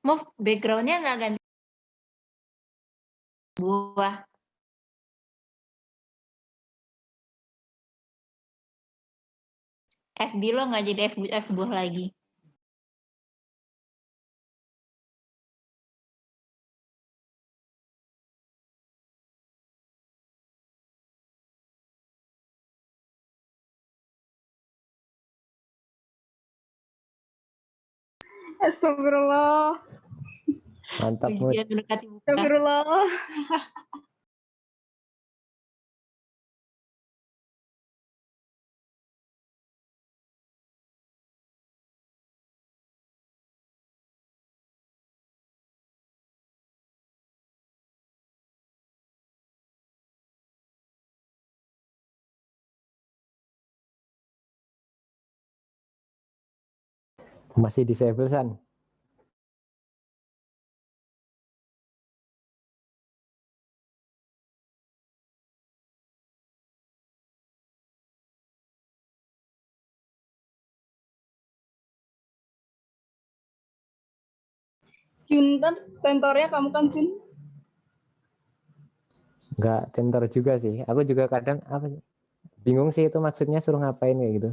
Move background-nya nggak ganti buah. FB lo nggak jadi FB sebuah lagi. Astagfirullah. Mantap, Mut. Ujian mendekati buka. Astagfirullah. Masih disable, San. Jun kan tentornya kamu kan Jun? Nggak tentor juga sih. Aku juga kadang apa sih? Bingung sih itu maksudnya suruh ngapain kayak gitu.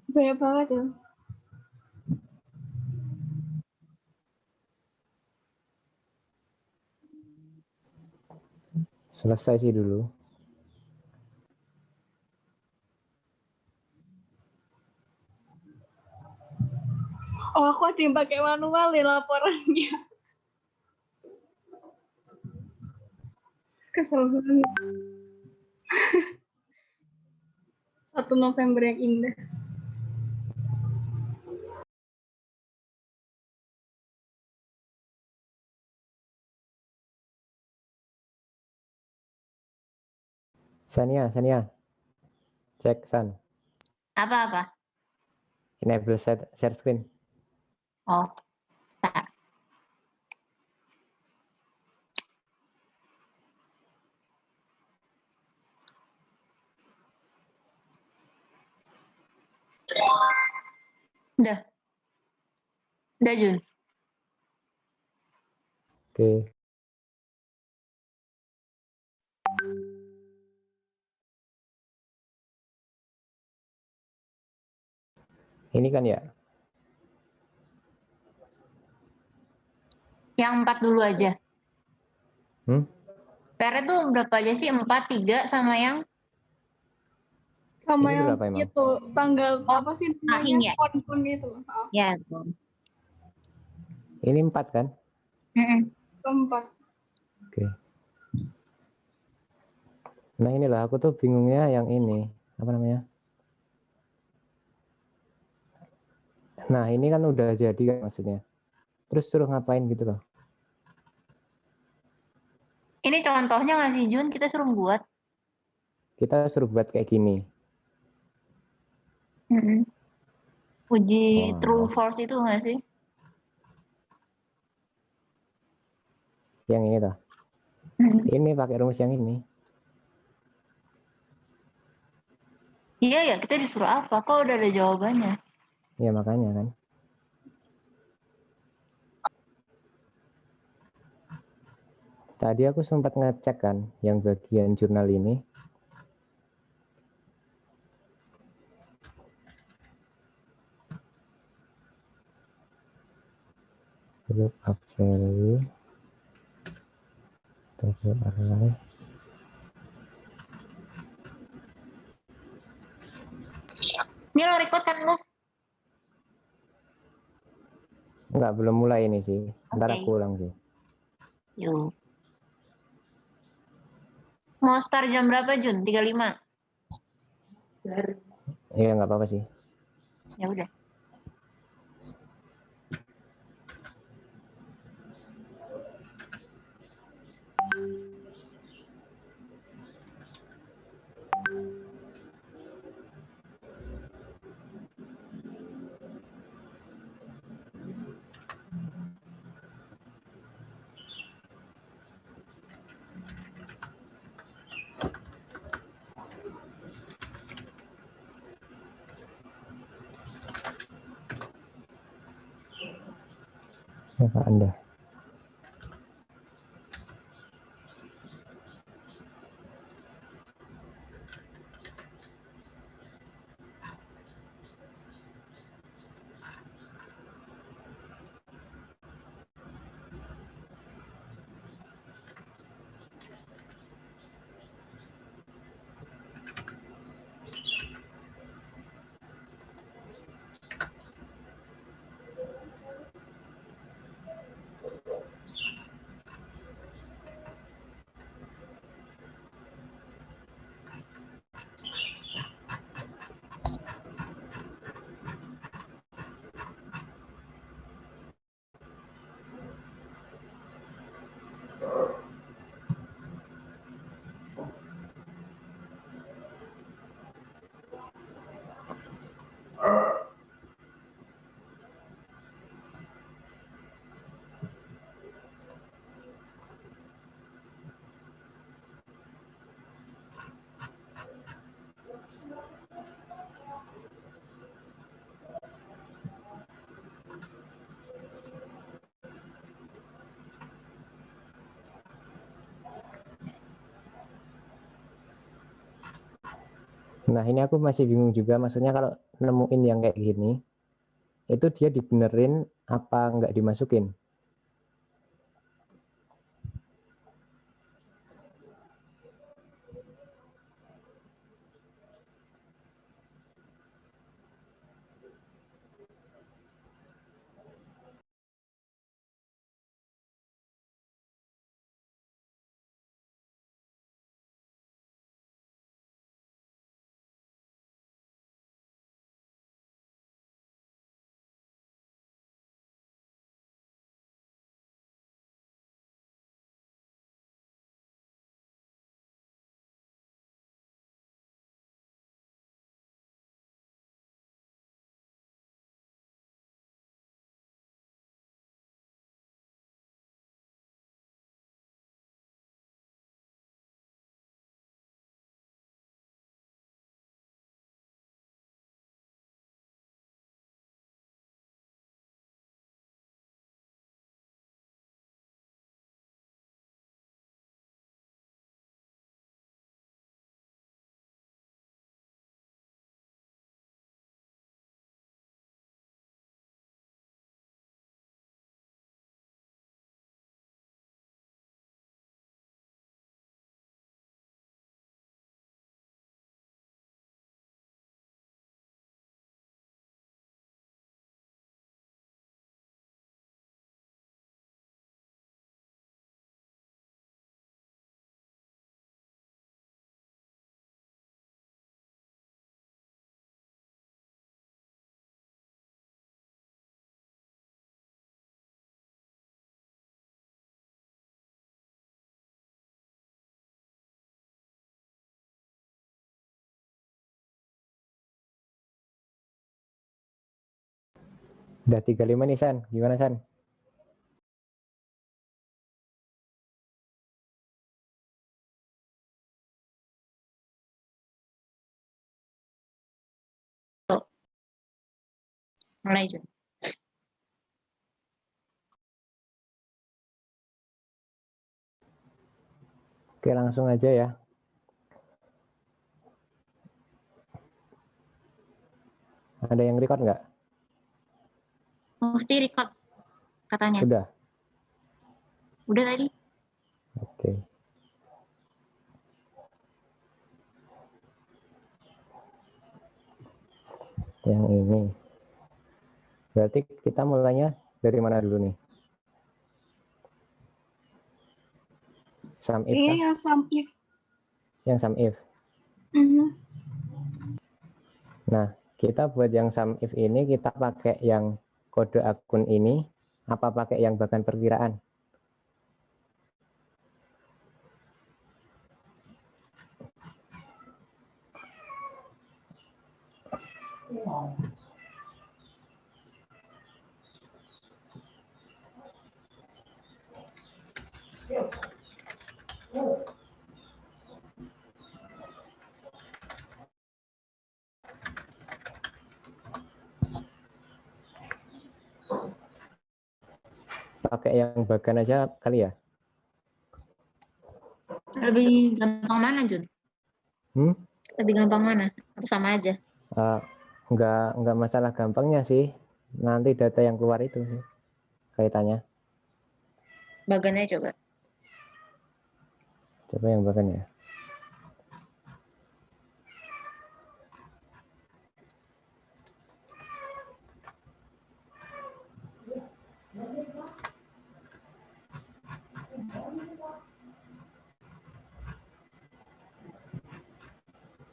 Banyak banget ya. Selesai sih dulu. Oh, aku ada yang pakai manual nih laporannya. Kesel banget. 1 November yang indah. Sania. Cek, San. Apa-apa? Enable share screen. Oh, tak. Udah. Udah, Jun. Oke. Ini kan ya. Yang 4 dulu aja. PR itu berapa aja sih? 4, 3 sama yang Sama Ini yang berapa emang? itu tanggal Oh, apa sih rahim namanya? ya? Pon itu. Oh. Ya, Ini 4 kan? Keempat. Oke. Nah inilah aku tuh bingungnya yang ini. Apa namanya? Nah ini kan udah jadi kan maksudnya. Terus suruh ngapain gitu loh. Ini contohnya nggak sih, Jun? Kita suruh buat. Kita suruh buat kayak gini. Uji Oh, true false itu nggak sih? yang ini toh. Ini pakai rumus yang ini. Iya ya, kita disuruh apa? Kok udah ada jawabannya? Ya makanya kan. Tadi aku sempat ngecek kan yang bagian jurnal ini. Group up value. Total array. Ini lo record kan, Move? Enggak, belum mulai ini sih. Ntar Oke. aku ulang sih. Yuk. Mau start jam berapa, Jun? 35? Iya nggak apa-apa sih. Ya udah. Siapa Anda? Nah, ini aku masih bingung juga, maksudnya kalau nemuin yang kayak gini, itu dia dibenerin apa nggak dimasukin? Udah 35 nih, San. Gimana, San? Mulai Jun. Oke, langsung aja ya. Ada yang record nggak? Mufti record katanya. Udah? Udah tadi. Oke. Yang ini. Berarti kita mulainya dari mana dulu nih? Sum if Iya, kah? yang sum if. Yang sum if. Nah, kita buat yang sum if ini kita pakai yang kode akun ini, apa pakai yang bahkan perkiraan? pakai yang bagan aja kali ya? Lebih gampang mana, Jun? Lebih gampang mana? Atau sama aja? Enggak masalah gampangnya sih. Nanti data yang keluar itu sih kaitannya. Bagannya coba. Coba yang bagan ya.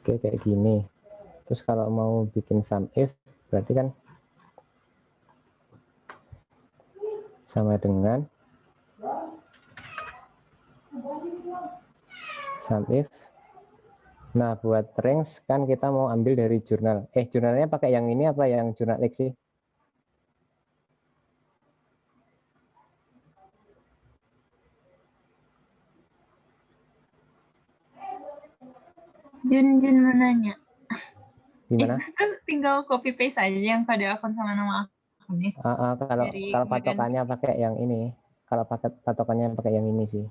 Oke, kayak gini. Terus kalau mau bikin sum if, berarti kan sama dengan sum if. Nah, buat range kan kita mau ambil dari jurnal. Jurnalnya pakai yang ini apa yang jurnal X sih? Jun menanya. Gimana? Tinggal copy paste aja yang pada akun sama nama akunnya. Kalau patokannya pakai yang ini, kalau patokannya pakai yang ini sih.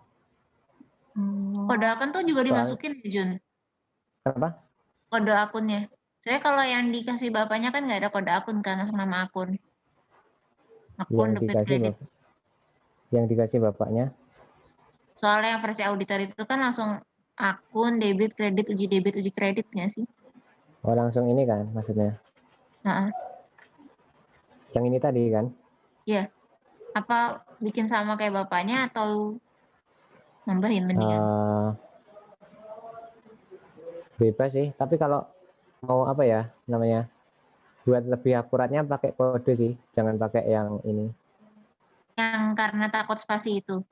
Kode akun tuh juga dimasukin ya, Jun? Kenapa? Kode akunnya. Saya kalau yang dikasih bapaknya kan nggak ada kode akun kan, langsung nama akun. Akun debit kredit. Yang dikasih bapaknya? Soalnya yang versi auditor itu kan langsung akun, debit, kredit, uji kredit nggak sih? Oh, langsung ini kan maksudnya? Yang ini tadi kan? Iya. Apa bikin sama kayak bapaknya atau nambahin mendingan? Bebas sih, tapi kalau mau apa ya namanya, buat lebih akuratnya pakai kode sih, jangan pakai yang ini. Yang karena takut spasi itu.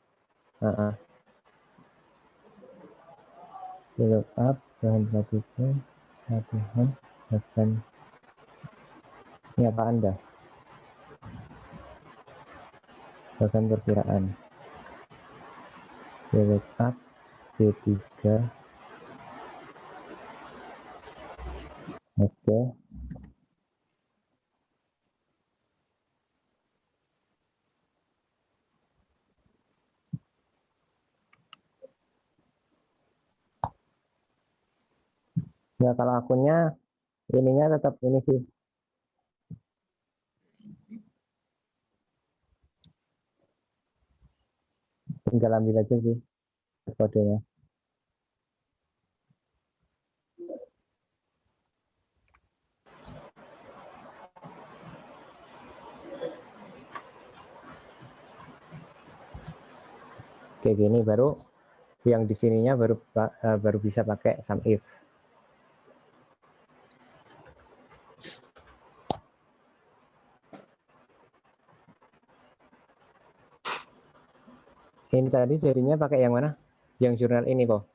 Look up bahan bakunya, latihan, bahkan ini apa Anda? Bahkan perkiraan. Look up B3. Oke. Ya kalau akunnya ininya tetap ini sih. Tinggal ambil aja sih kodenya. Kayak gini baru yang di sininya baru bisa pakai sum if. Ini tadi jadinya pakai yang mana? Yang jurnal ini kok.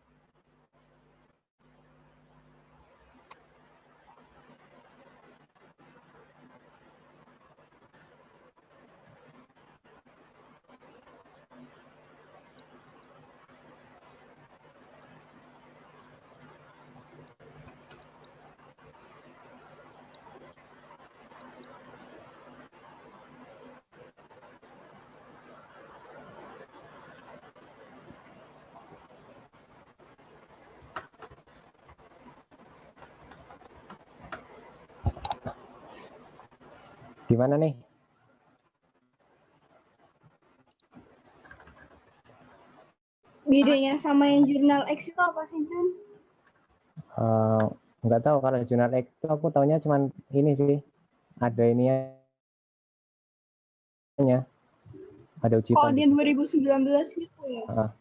Gimana nih? Bedanya sama yang jurnal X itu apa sih, Jun? Nggak tahu, kalau jurnal X itu aku taunya cuman ini sih, ada ininya, ada uji Oh, di 2019 gitu ya?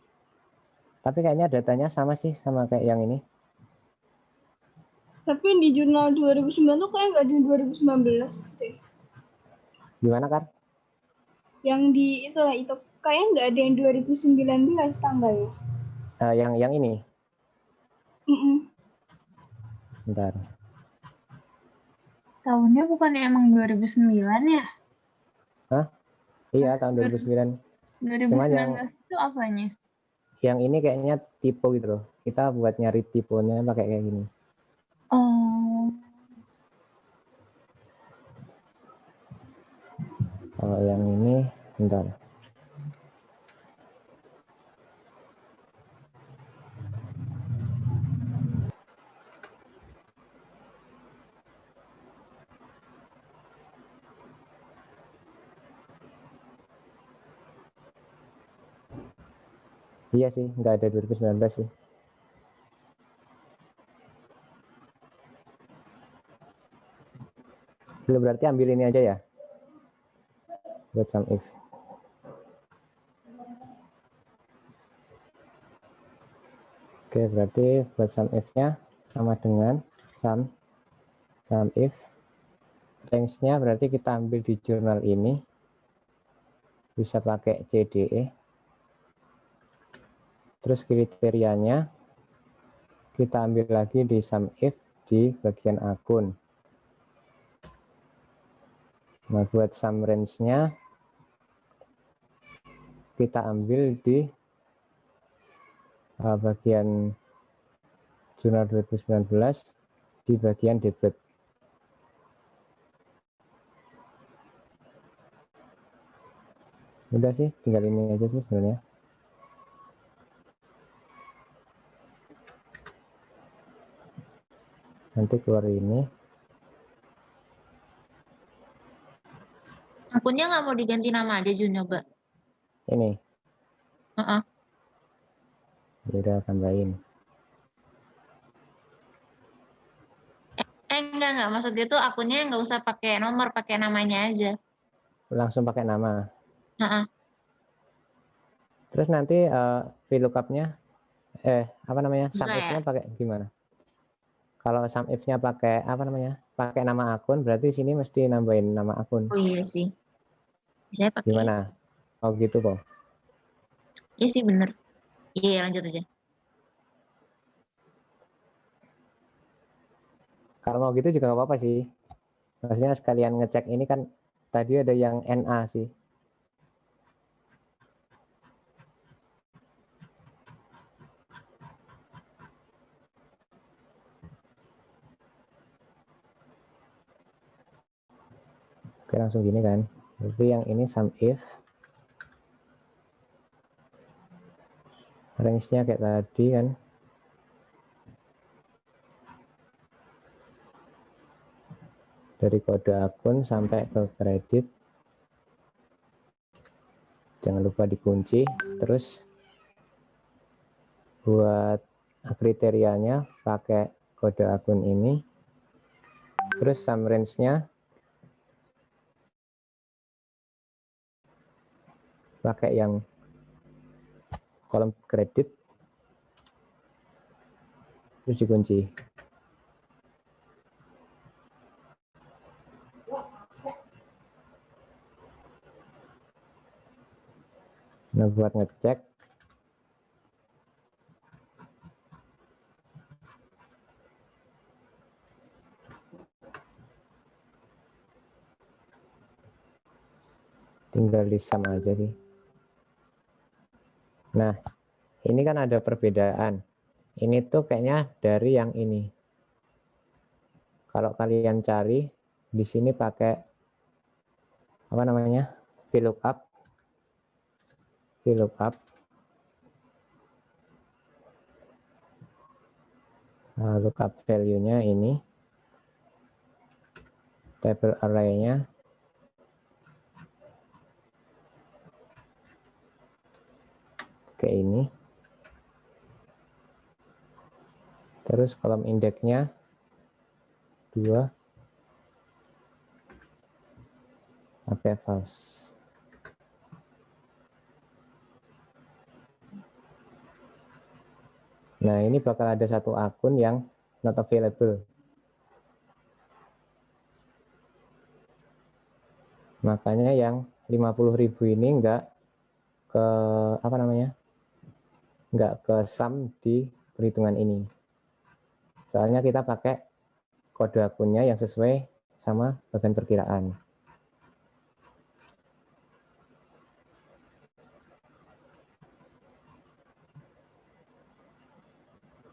Tapi kayaknya datanya sama sih, sama kayak yang ini. Tapi di jurnal 2009 tuh kayak nggak di 2019 gitu ya? Gimana kan? Yang di itu kayaknya nggak ada yang 2019 tanggalnya. Yang ini. Bentar. Tahunnya bukannya emang 2009 ya? Hah? Iya, tahun 2009. 2019 Cuman yang itu apanya? Yang ini kayaknya tipe gitu loh. Kita buat nyari tipenya pakai kayak gini. Oh. Kalau yang ini, bentar. Iya sih, nggak ada 2019 sih. Belum, berarti ambil ini aja ya, buat sum if. Oke, berarti buat sum if-nya sama dengan sum if. Range-nya berarti kita ambil di jurnal ini, bisa pakai CDE. Terus kriterianya kita ambil lagi di sum if di bagian akun. Nah, buat sum range-nya kita ambil di bagian jurnal 2019 di bagian debit. Udah sih, tinggal ini aja sih sebenarnya. Nanti keluar ini. Akunnya nggak mau diganti nama aja, Jun, coba. Ini. Heeh. Udah tambahin. Enggak. Maksud dia tuh akunnya nggak usah pakai nomor, pakai namanya aja. Langsung pakai nama. Heeh. Terus nanti VLOOKUP-nya, apa namanya, Bisa sum ya? if-nya pakai gimana? Kalau sum if-nya pakai apa namanya? Pakai nama akun, berarti sini mesti nambahin nama akun. Oh iya sih. Saya pakai. Gimana? Oh gitu kok. Iya sih bener. Iya, lanjut aja. Kalau mau gitu juga nggak apa-apa sih. Maksudnya sekalian ngecek ini kan tadi ada yang NA sih. Oke, langsung gini kan. Berarti yang ini sum if. Range-nya kayak tadi kan. Dari kode akun sampai ke kredit. Jangan lupa dikunci. Terus buat kriterianya pakai kode akun ini. Terus sum range-nya pakai yang kolom kredit. Terus dikunci. Nah, buat ngecek tinggal di sum aja sih. Nah, ini kan ada perbedaan. Ini tuh kayaknya dari yang ini. Kalau kalian cari di sini pakai apa namanya? VLOOKUP. Lookup value-nya ini. Table array-nya kayak ini. Terus kolom indeksnya 2 pakai false. Nah, ini bakal ada satu akun yang not available. Makanya yang 50.000 ini enggak ke apa namanya? Enggak ke sum di perhitungan ini. Soalnya kita pakai kode akunnya yang sesuai sama bagian perkiraan.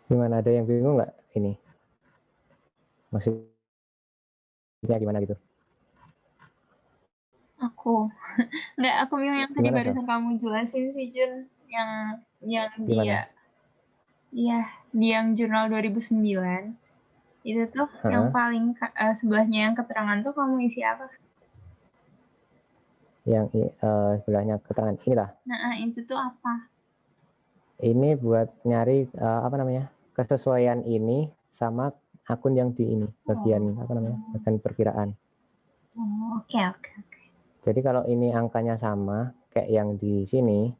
Gimana, ada yang bingung nggak ini? Maksudnya gimana gitu? Aku bingung yang tadi Gimana, Sal? barusan kamu jelasin sih, Jun, yang Gimana? di yang jurnal 2009 itu tuh yang paling sebelahnya yang keterangan tuh kamu isi apa? Yang sebelahnya keterangan inilah. Nah, itu tuh apa? Ini buat nyari apa namanya kesesuaian ini sama akun yang di ini bagian apa namanya bagian perkiraan. Oke. Jadi kalau ini angkanya sama kayak yang di sini,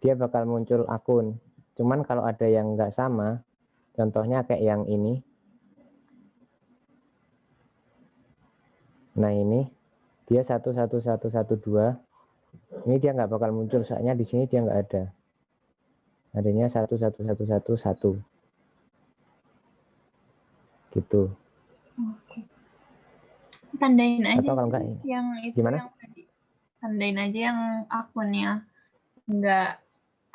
dia bakal muncul akun. Cuman kalau ada yang nggak sama, contohnya kayak yang ini. Nah ini dia 11112. Ini dia nggak bakal muncul, soalnya di sini dia nggak ada. Adanya 11111 gitu. Oke. Tandain aja atau kalau enggak ini. yang itu Gimana? yang tadi. Tandain aja yang akunnya nggak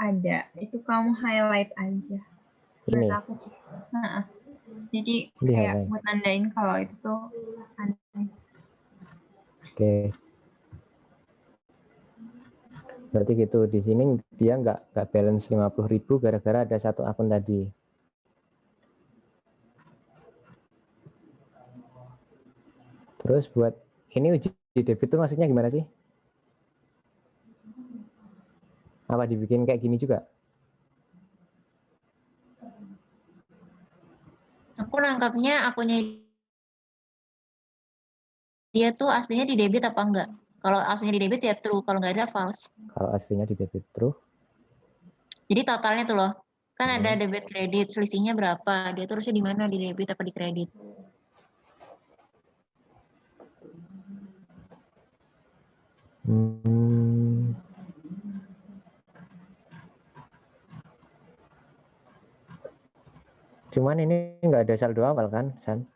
ada. Itu kamu highlight aja. Ini. Menurut aku sih. Nah, jadi Di kayak highlight. buat nandain kalau itu tuh ada. Oke. Berarti gitu, di sini dia nggak balance 50.000 gara-gara ada satu akun tadi. Terus buat ini uji debit itu maksudnya gimana sih? Apa dibikin kayak gini juga? Aku nangkapnya akunnya dia tuh aslinya di debit apa enggak? Kalau aslinya di debit ya true, kalau nggak ada false. Kalau aslinya di debit true. Jadi totalnya tuh loh, kan ada debit kredit, selisihnya berapa? Dia terusnya di mana, di debit apa di kredit? Cuman ini nggak ada saldo awal kan, San?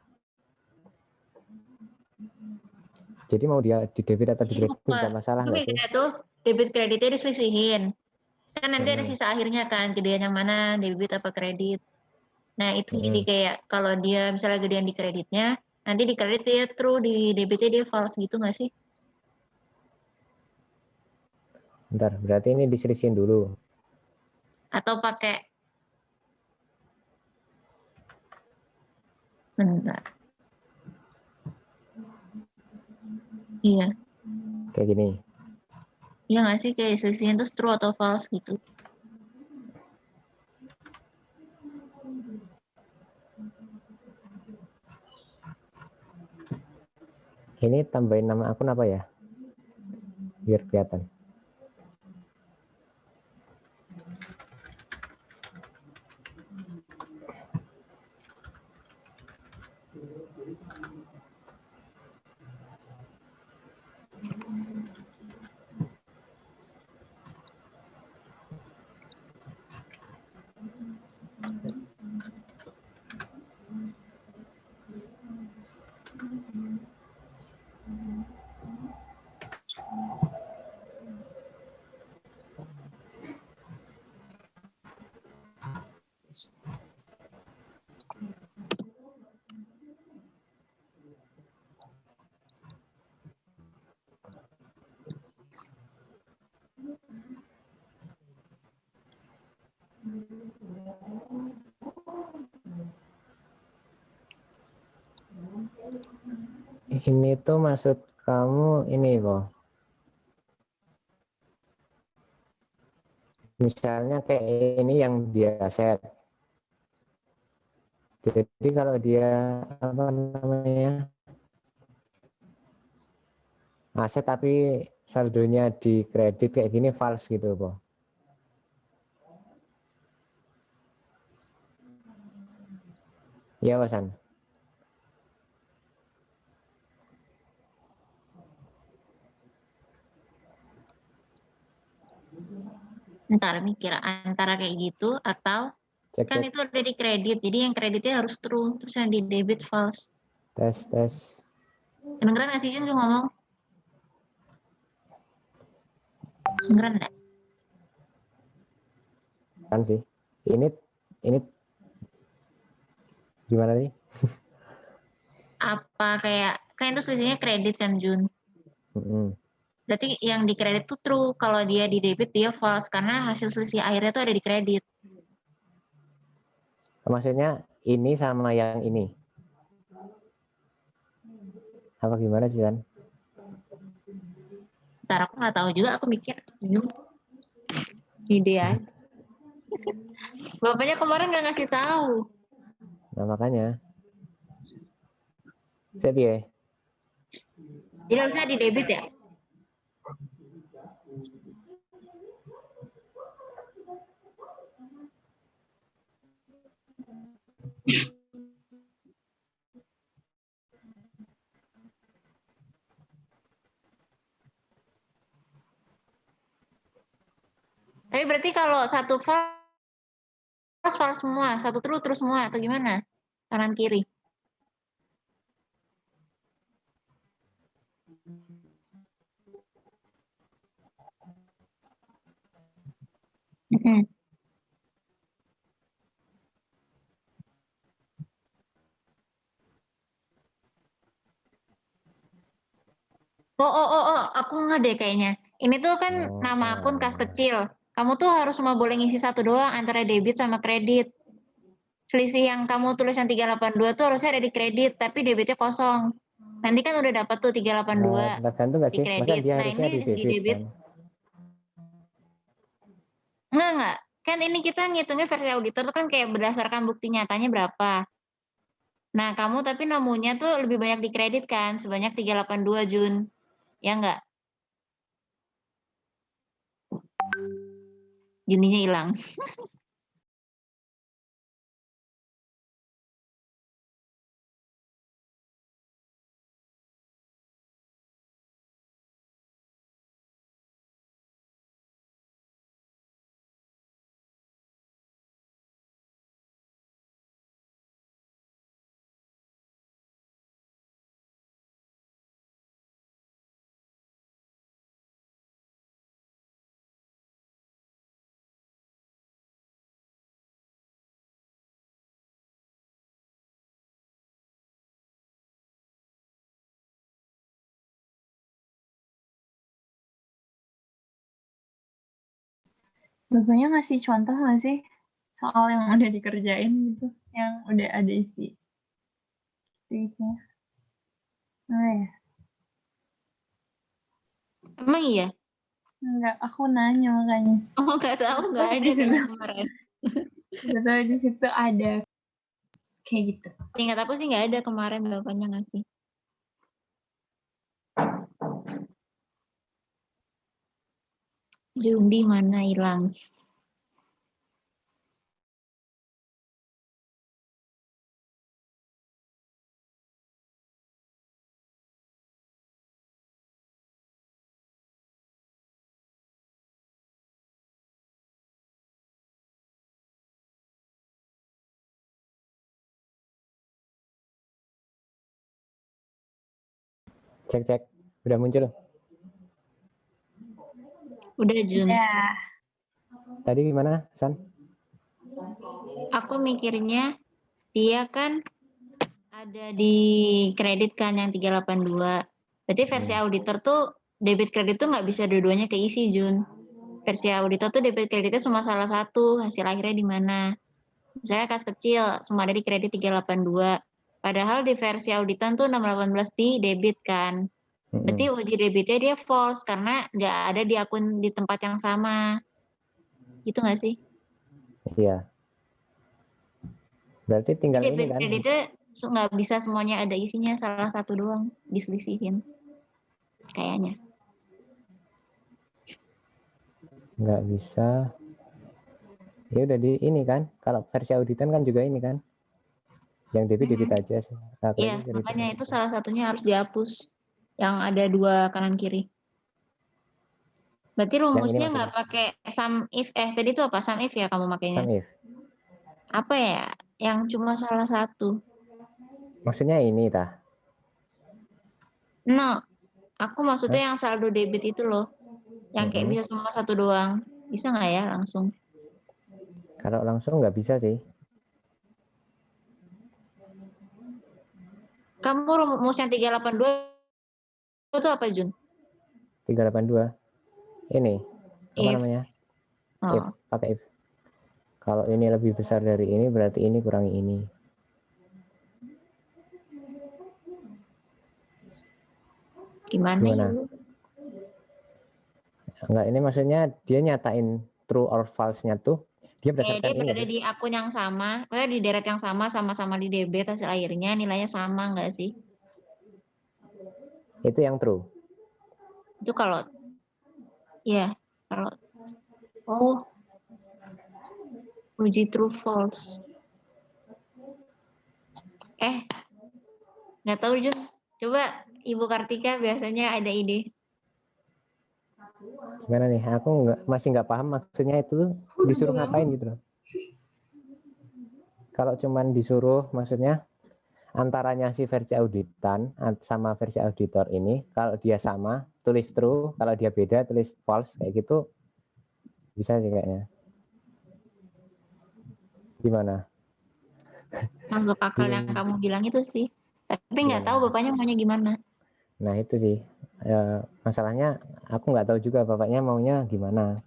Jadi mau dia di debit atau di kredit nggak masalah nggak sih? Tuh debit kreditnya diselisihin. Kan nanti ada sisa akhirnya kan, gedean yang mana, debit apa kredit. Nah itu jadi kayak kalau dia misalnya gedean di kreditnya, nanti di kredit dia true, di debitnya dia false gitu nggak sih? Bentar, berarti ini diselisihin dulu. Atau pakai, bentar. Iya. Kayak gini. Iya nggak sih, kayak selisihin terus true atau false gitu. Ini tambahin nama akun apa ya? Biar kelihatan. Ini tuh maksud kamu ini kok. Misalnya kayak ini yang dia set. Jadi kalau dia apa namanya aset tapi saldonya di kredit kayak gini false gitu, Bo. Iya, Wasan. Ntar mikir antara kayak gitu atau Cek, kan cek. itu ada di kredit, jadi yang kreditnya harus true, terus yang di debit false. Tes, tes. Kedengeran nggak sih Jun ngomong? Kedengeran nggak? Kan sih. Ini gimana nih? Apa kayak kan itu selisihnya kredit kan Jun? Berarti yang di kredit tuh true, kalau dia di debit dia false karena hasil selisih akhirnya tuh ada di kredit. Maksudnya ini sama yang ini. Apa gimana sih, San? Ntar aku nggak tahu juga, aku mikir bingung. Ide aja. Bapaknya kemarin nggak ngasih tahu. Nah makanya. Saya piye? Jadi harusnya di debit ya? Tapi berarti kalau satu file semua, satu terus semua atau gimana? Kanan kiri. Oh, aku nggak deh kayaknya. Ini tuh kan nama akun kas kecil. Kamu tuh harus cuma boleh ngisi satu doang antara debit sama kredit. Selisih yang kamu tulis yang 382 tuh harusnya ada di kredit, tapi debitnya kosong. Nanti kan udah dapat tuh 382 Tergantung nggak di sih? Maka kredit. dia Nah harusnya ini di di debit debit. kan? Enggak. Kan ini kita ngitungnya versi auditor tuh kan kayak berdasarkan bukti nyatanya berapa. Nah, kamu tapi nemunya tuh lebih banyak di kredit kan, sebanyak 382 Jun. Ya enggak? Juninya hilang. Bapaknya ngasih contoh nggak sih soal yang udah dikerjain gitu, yang udah ada isi tweetnya? Oh ya, Emang iya? enggak, aku nanya makanya. Oh, nggak tahu, nggak ada kayaknya kemarin. Nggak tahu di situ ada kayak gitu. Seingat aku sih nggak ada kemarin bapaknya ngasih. Jundi mana hilang? Cek. Udah muncul? Udah Jun. Ya. Tadi gimana, San? Aku mikirnya dia kan ada di kredit kan yang 382. Berarti versi auditor tuh debit kredit tuh nggak bisa dua-duanya keisi Jun. Versi auditor tuh debit kreditnya cuma salah satu, hasil akhirnya di mana. Misalnya kas kecil cuma ada di kredit 382. Padahal di versi auditan tuh 618 di debit kan. Berarti uji debitnya dia false karena nggak ada di akun di tempat yang sama. Gitu nggak sih? Iya. Berarti tinggal Jadi ini debit kan? kreditnya nggak bisa semuanya ada isinya, salah satu doang diselisihin. Kayaknya. Nggak bisa. Ya udah di ini kan? Kalau versi auditan kan juga ini kan? Yang debit aja sih. Iya, makanya itu salah satunya harus dihapus. Yang ada dua kanan kiri. Berarti rumusnya nggak pakai sum if, tadi itu apa? Sum if ya kamu makainya? Sum if. Apa ya? Yang cuma salah satu. Maksudnya ini tah? No, aku maksudnya yang saldo debit itu loh. Yang kayak bisa cuma satu doang. Bisa nggak ya langsung? Kalau langsung nggak bisa sih. Kamu rumus yang 382 itu apa Jun? 382. Ini apa If. namanya? Oh. If, pakai if. Kalau ini lebih besar dari ini berarti ini kurangi ini. Gimana? Ya? Enggak, ini maksudnya dia nyatain true or false-nya tuh Dia berdasarkan dia ini nggak berada sih? di akun yang sama, maksudnya di deret yang sama, sama-sama di debit hasil akhirnya nilainya sama nggak sih? Itu yang true. Itu kalau ya kalau oh uji true false. Nggak tahu Jun. Coba Ibu Kartika biasanya ada ide. Gimana nih? Aku masih nggak paham maksudnya itu disuruh ngapain gitu loh. Kalau cuman disuruh maksudnya antaranya si versi auditan sama versi auditor ini, kalau dia sama tulis true, kalau dia beda tulis false kayak gitu bisa sih kayaknya. Gimana? Masuk akal yang kamu bilang itu sih. Tapi nggak tahu Gimana? bapaknya maunya gimana. Nah itu sih masalahnya aku nggak tahu juga bapaknya maunya gimana.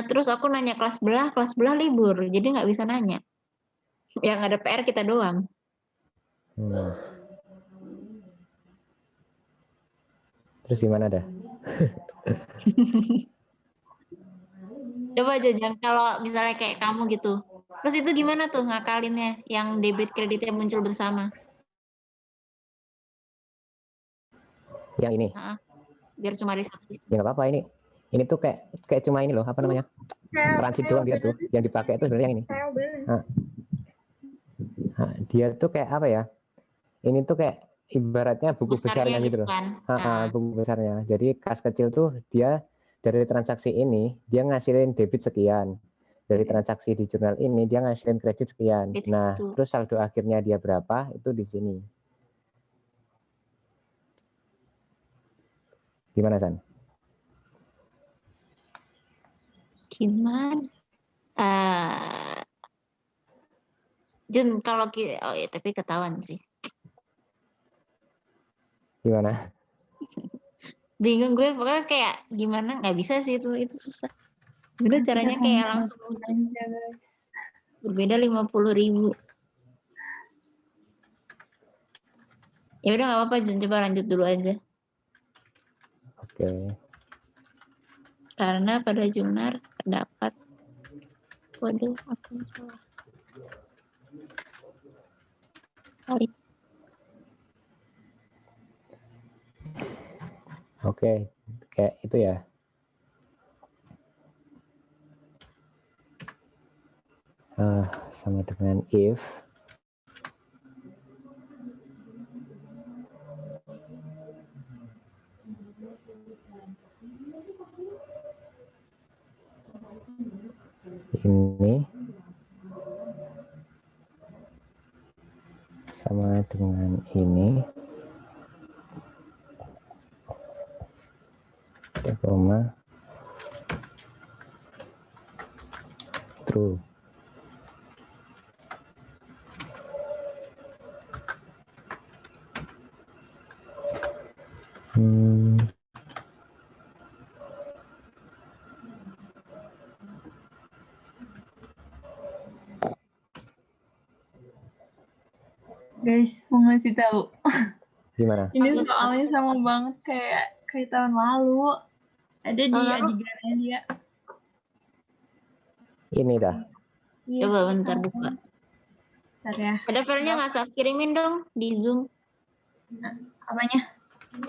Terus aku nanya kelas belah libur, jadi nggak bisa nanya. Yang ada PR kita doang. Terus gimana dah? Coba Jajan, kalau misalnya kayak kamu gitu. Terus itu gimana tuh ngakalinnya yang debit kreditnya muncul bersama? Yang ini? Biar cuma ada satu. Ya nggak apa-apa ini. Ini tuh kayak cuma ini loh apa namanya? Transit doang dia tuh. Yang dipakai itu sebenarnya yang ini. Dia tuh kayak apa ya? Ini tuh kayak ibaratnya buku besarnya gitu loh. Kan? Buku besarnya. Jadi kas kecil tuh dia dari transaksi ini dia ngasilin debit sekian. Dari transaksi di jurnal ini dia ngasilin kredit sekian. Nah, terus saldo akhirnya dia berapa itu di sini. Gimana San? Gimana? Jun, kalau oh ya tapi ketahuan sih. Gimana? Bingung gue pokoknya kayak gimana nggak bisa sih itu susah. Udah caranya kayak langsung berbeda 50.000. Ya udah nggak apa-apa Jun, coba lanjut dulu aja. Oke. Karena pada Junar terdapat kode akun salah. Oke, kayak itu ya. Sama dengan if ini sama dengan ini koma true. Guys, mau ngasih tahu. Gimana? Ini soalnya sama banget kayak tahun lalu. Ada di adegannya dia. Ini dah. Iya, coba bentar buka. Bentar ya. Ada filenya nggak Saf? Kirimin dong di Zoom. Nah, apanya?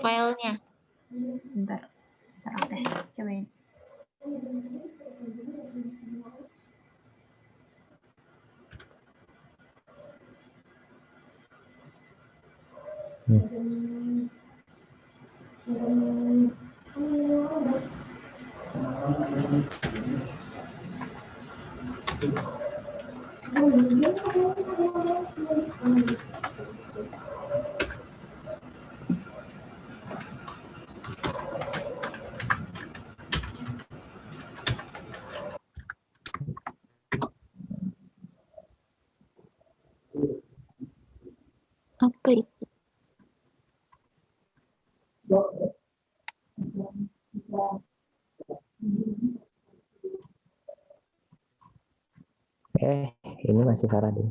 Filenya. Bentar oke, cobain. Apa itu? Ini masih salah deh.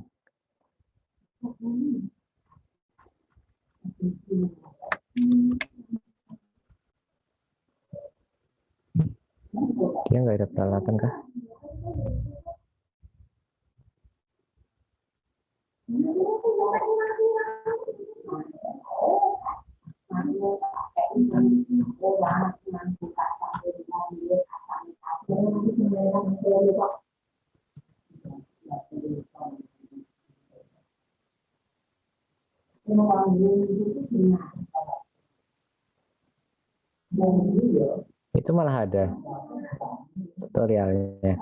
Dia nggak ada peralatan kah? Itu malah ada tutorialnya.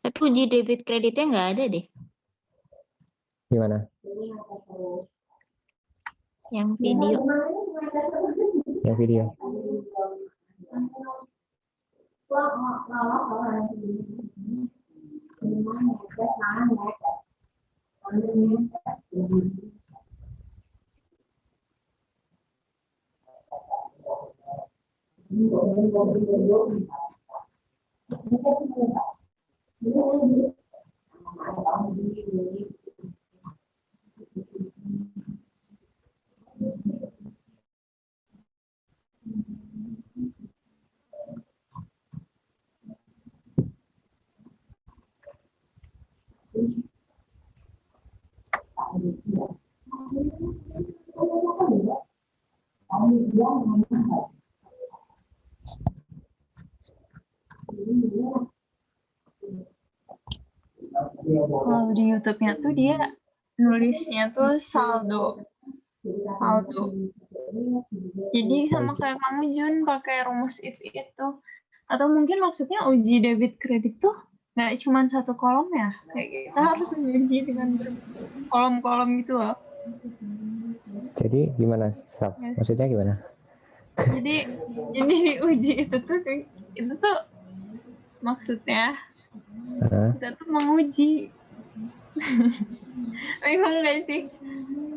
Tapi uji debit kreditnya nggak ada deh. Gimana? Yang video. Yang video. Kalau di YouTube-nya tuh dia nulisnya tuh saldo. Jadi sama kayak kamu Jun pakai rumus if itu. Atau mungkin maksudnya uji debit kredit tuh nggak cuma satu kolom ya. Kayak kita harus menguji dengan kolom-kolom gitu loh. Jadi gimana, Saf? Yes. Maksudnya gimana? Jadi diuji itu tuh maksudnya kita tuh menguji. Bingung nggak sih?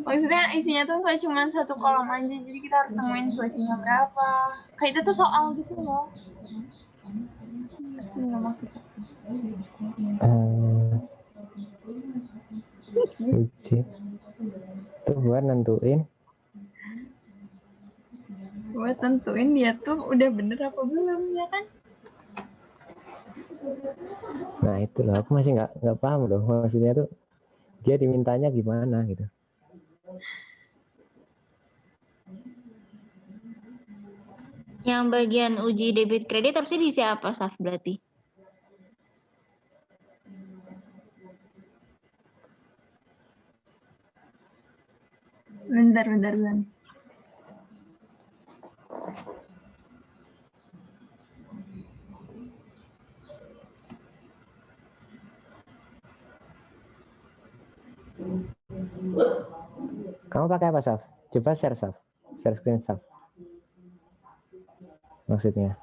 Maksudnya isinya tuh nggak cuma satu kolom aja, jadi kita harus nemuin selisihnya berapa. Kayak itu tuh soal gitu loh. Itu nggak maksudnya. Uji. Itu buat nentuin. Buat tentuin dia tuh udah bener apa belum, ya kan? Nah itu loh, aku masih nggak paham loh. Maksudnya tuh dia dimintanya gimana gitu. Yang bagian uji debit kredit harusnya diisi apa, Saf, berarti? Bentar. Kamu pakai apa, Saf? Coba share, Saf. Share screen, Saf. Maksudnya.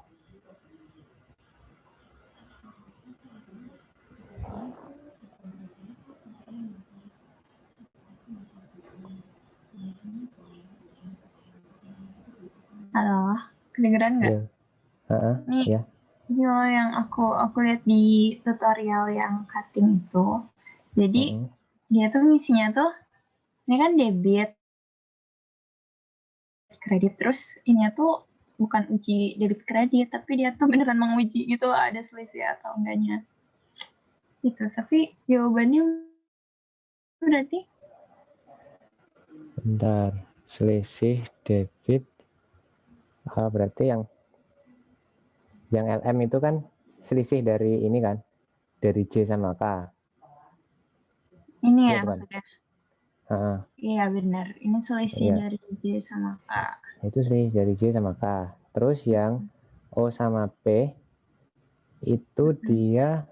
Halo, kedengeran nggak? Yeah. Nih, ya. ini loh yang aku lihat di tutorial yang cutting itu. Jadi dia tuh ngisinya tuh, ini kan debit kredit, terus ini tuh bukan uji debit kredit, tapi dia tuh beneran menguji gitu ada selisih atau enggaknya. Gitu, tapi jawabannya berarti Bentar, selisih debit. Berarti yang LM itu kan selisih dari ini kan, dari J sama K. Ini ya ya maksudnya. Iya benar, ini selisih dari J sama K. Itu selisih dari J sama K. Terus yang O sama P itu dia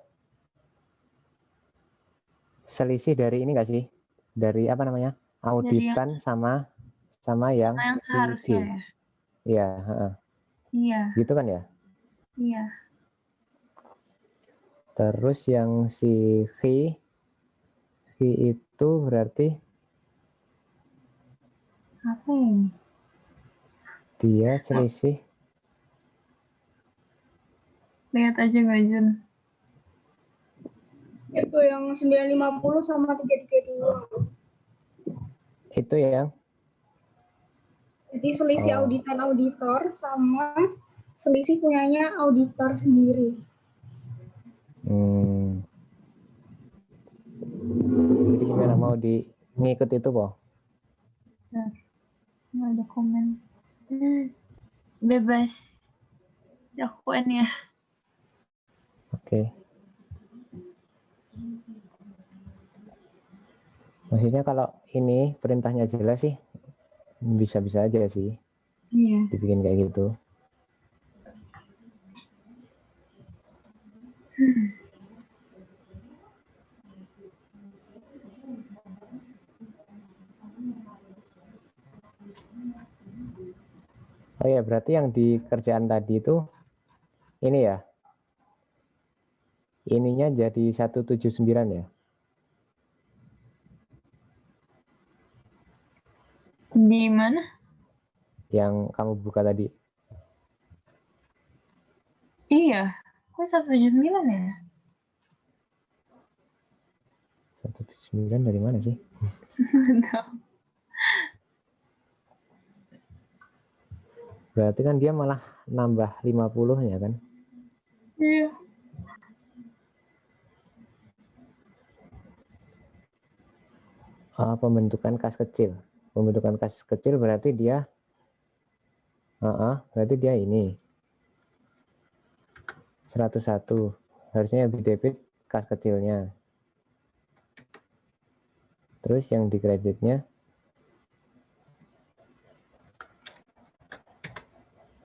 selisih dari ini nggak sih? Dari apa namanya? Auditan sama yang seharusnya G. ya. Iya. Gitu kan ya? Iya. Terus yang si V itu berarti Apa ini? dia selisih. Lihat aja nggak Jun? Itu yang 950 sama 332. Itu yang Jadi selisih Oh. auditan auditor sama selisih punyanya auditor sendiri. Jadi gimana, mau ngikut itu, Po? Nah, nggak ada komen. Bebas lakukan ya. Oke. Maksudnya kalau ini perintahnya jelas sih, bisa-bisa aja sih Iya. dibikin kayak gitu. Oh ya, berarti yang di kerjaan tadi itu ini ya, ininya jadi 179 ya? Di mana? Yang kamu buka tadi. Iya. Kok 179 ya? 179 dari mana sih? Nggak tahu. Berarti kan dia malah nambah 50 ya kan? Iya. Pembentukan kas kecil. Pembentukan kas kecil berarti dia ini 101. Harusnya yang di debit kas kecilnya. Terus yang di kreditnya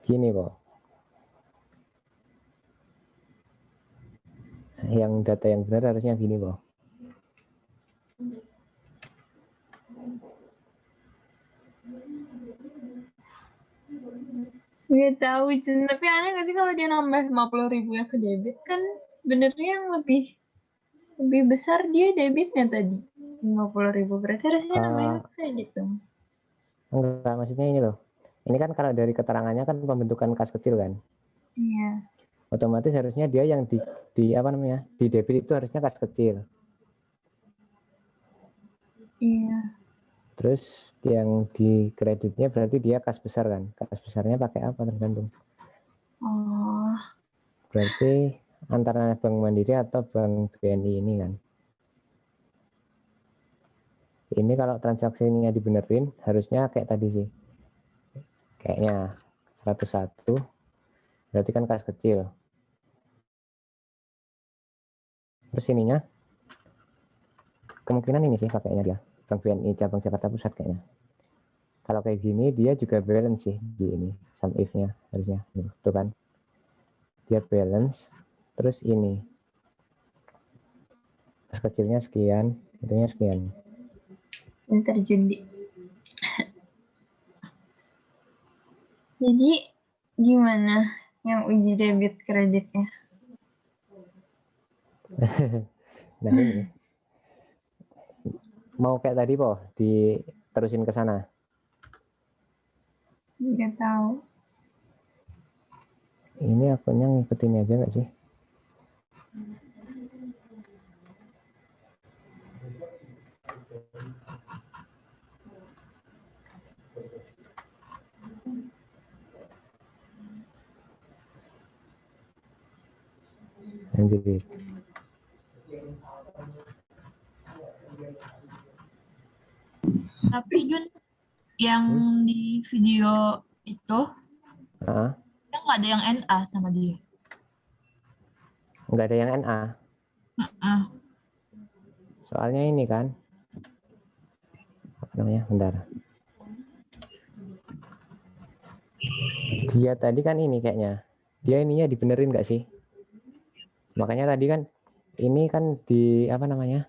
gini kok. Yang data yang benar harusnya gini kok. Nggak tahu Jun. Tapi aneh nggak sih kalau dia nambah 50.000 ya ke debit, kan sebenarnya yang lebih besar dia debitnya tadi 50.000, berarti harusnya nambahin kredit dong. Enggak, maksudnya ini loh. Ini kan kalau dari keterangannya kan pembentukan kas kecil kan. Iya. Otomatis harusnya dia yang di apa namanya? Di debit itu harusnya kas kecil. Iya. Terus yang di kreditnya berarti dia kas besar kan. Kas besarnya pakai apa tergantung. Oh. Berarti antara Bank Mandiri atau Bank BNI ini kan. Ini kalau transaksinya dibenerin harusnya kayak tadi sih. Kayaknya 101 berarti kan kas kecil. Terus ininya kemungkinan ini sih pakainya dia. Bank BNI cabang Jakarta Pusat kayaknya. Kalau kayak gini dia juga balance sih di ini sum if-nya harusnya. Tuh kan. Dia balance terus ini kas kecilnya sekian, itunya sekian. Pinter Jundi. Jadi gimana yang uji debit kreditnya? Nah ini mau kayak tadi po diterusin ke sana. Nggak tahu. Ini akunnya ngikutin aja nggak sih? Anjir. Tapi Jun, yang di video itu nggak ada yang NA sama dia. Nggak ada yang NA. Soalnya ini kan, apa namanya? Bentar. Dia tadi kan ini kayaknya. Dia ininya dibenerin nggak sih? Makanya tadi kan ini kan di apa namanya?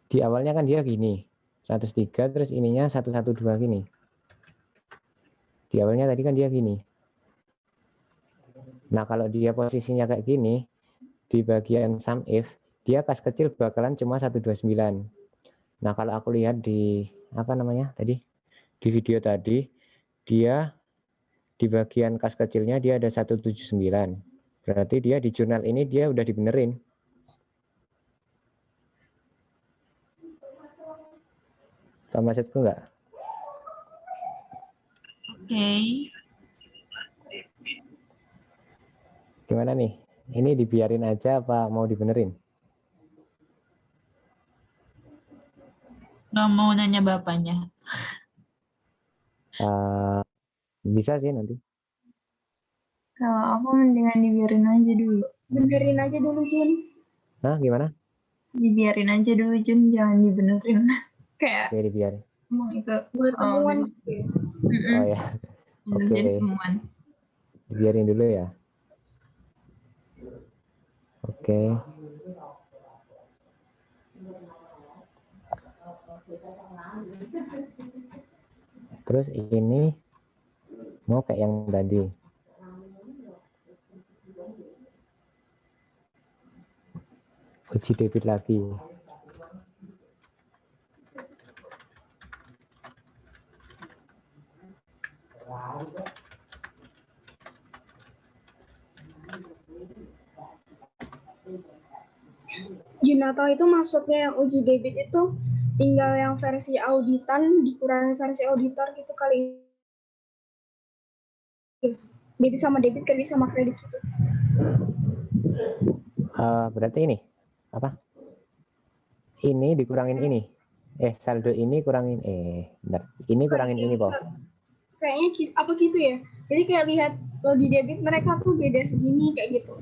Di awalnya kan dia gini. 103 terus ininya 112 gini. Di awalnya tadi kan dia gini. Nah, kalau dia posisinya kayak gini di bagian sum if, dia kas kecil bakalan cuma 129. Nah, kalau aku lihat di apa namanya tadi di video tadi, dia di bagian kas kecilnya dia ada 179. Berarti dia di jurnal ini dia udah dibenerin. Sama maksudku nggak? Oke. Gimana nih? Ini dibiarin aja apa mau dibenerin? Nggak mau nanya bapaknya. Bisa sih nanti. Kalau aku mendingan dibiarin aja dulu. Benerin aja dulu, Jun. Hah, gimana? Dibiarin aja dulu, Jun. Jangan dibenerin. Kayak Oke, dibiarin. emang itu Buat soal temuan. Oh ya, oke. jadi temuan. Dibiarin dulu ya. Oke. Terus ini mau kayak yang tadi. Uji debit lagi. Junatto itu maksudnya yang uji debit itu tinggal yang versi auditan dikurangi versi auditor gitu kali. Debit sama debit, kredit sama kredit gitu. Berarti ini apa? Ini dikurangin ini. Saldo ini kurangin bentar. Ini kurangin ini, Po. Kayaknya apa gitu ya. Jadi kayak lihat kalau di debit mereka tuh beda segini kayak gitu.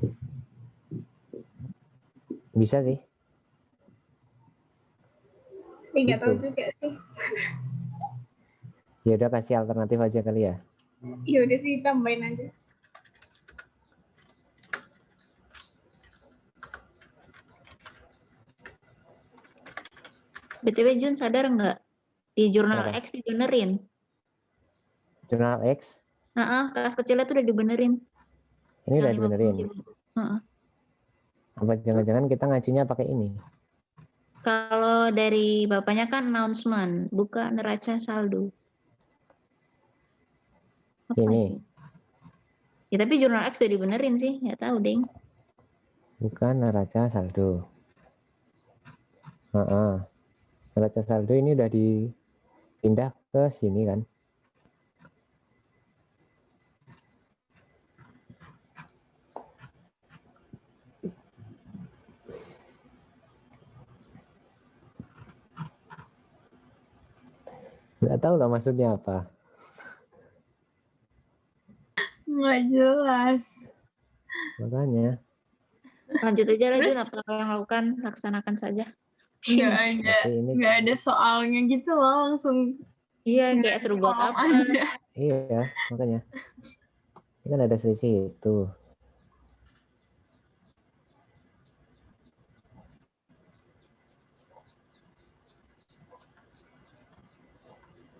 Bisa sih. Tapi nggak tahu Gitu. juga sih. Ya udah kasih alternatif aja kali ya. Ya udah sih tambahin aja. BTW Jun sadar nggak? Di jurnal Apa? X dibenerin. Jurnal X. Kas kecilnya tuh udah dibenerin. Ini udah Yang dibenerin. 50 ribu. Apa jangan-jangan kita ngajunya pakai ini? Kalau dari bapaknya kan announcement, bukan neraca saldo. Apa Ini. sih? Ya tapi jurnal X udah dibenerin sih, nggak tahu deng. Bukan neraca saldo. Neraca saldo ini udah dipindah ke sini kan? Nggak tahu lah maksudnya apa. Nggak jelas. Makanya. Lanjut aja lah Jun, apa yang lakukan, laksanakan saja. Nggak ada soalnya gitu loh, langsung. Iya, kayak seru buat apa? Aja. Iya, makanya. Ini kan ada selisih itu.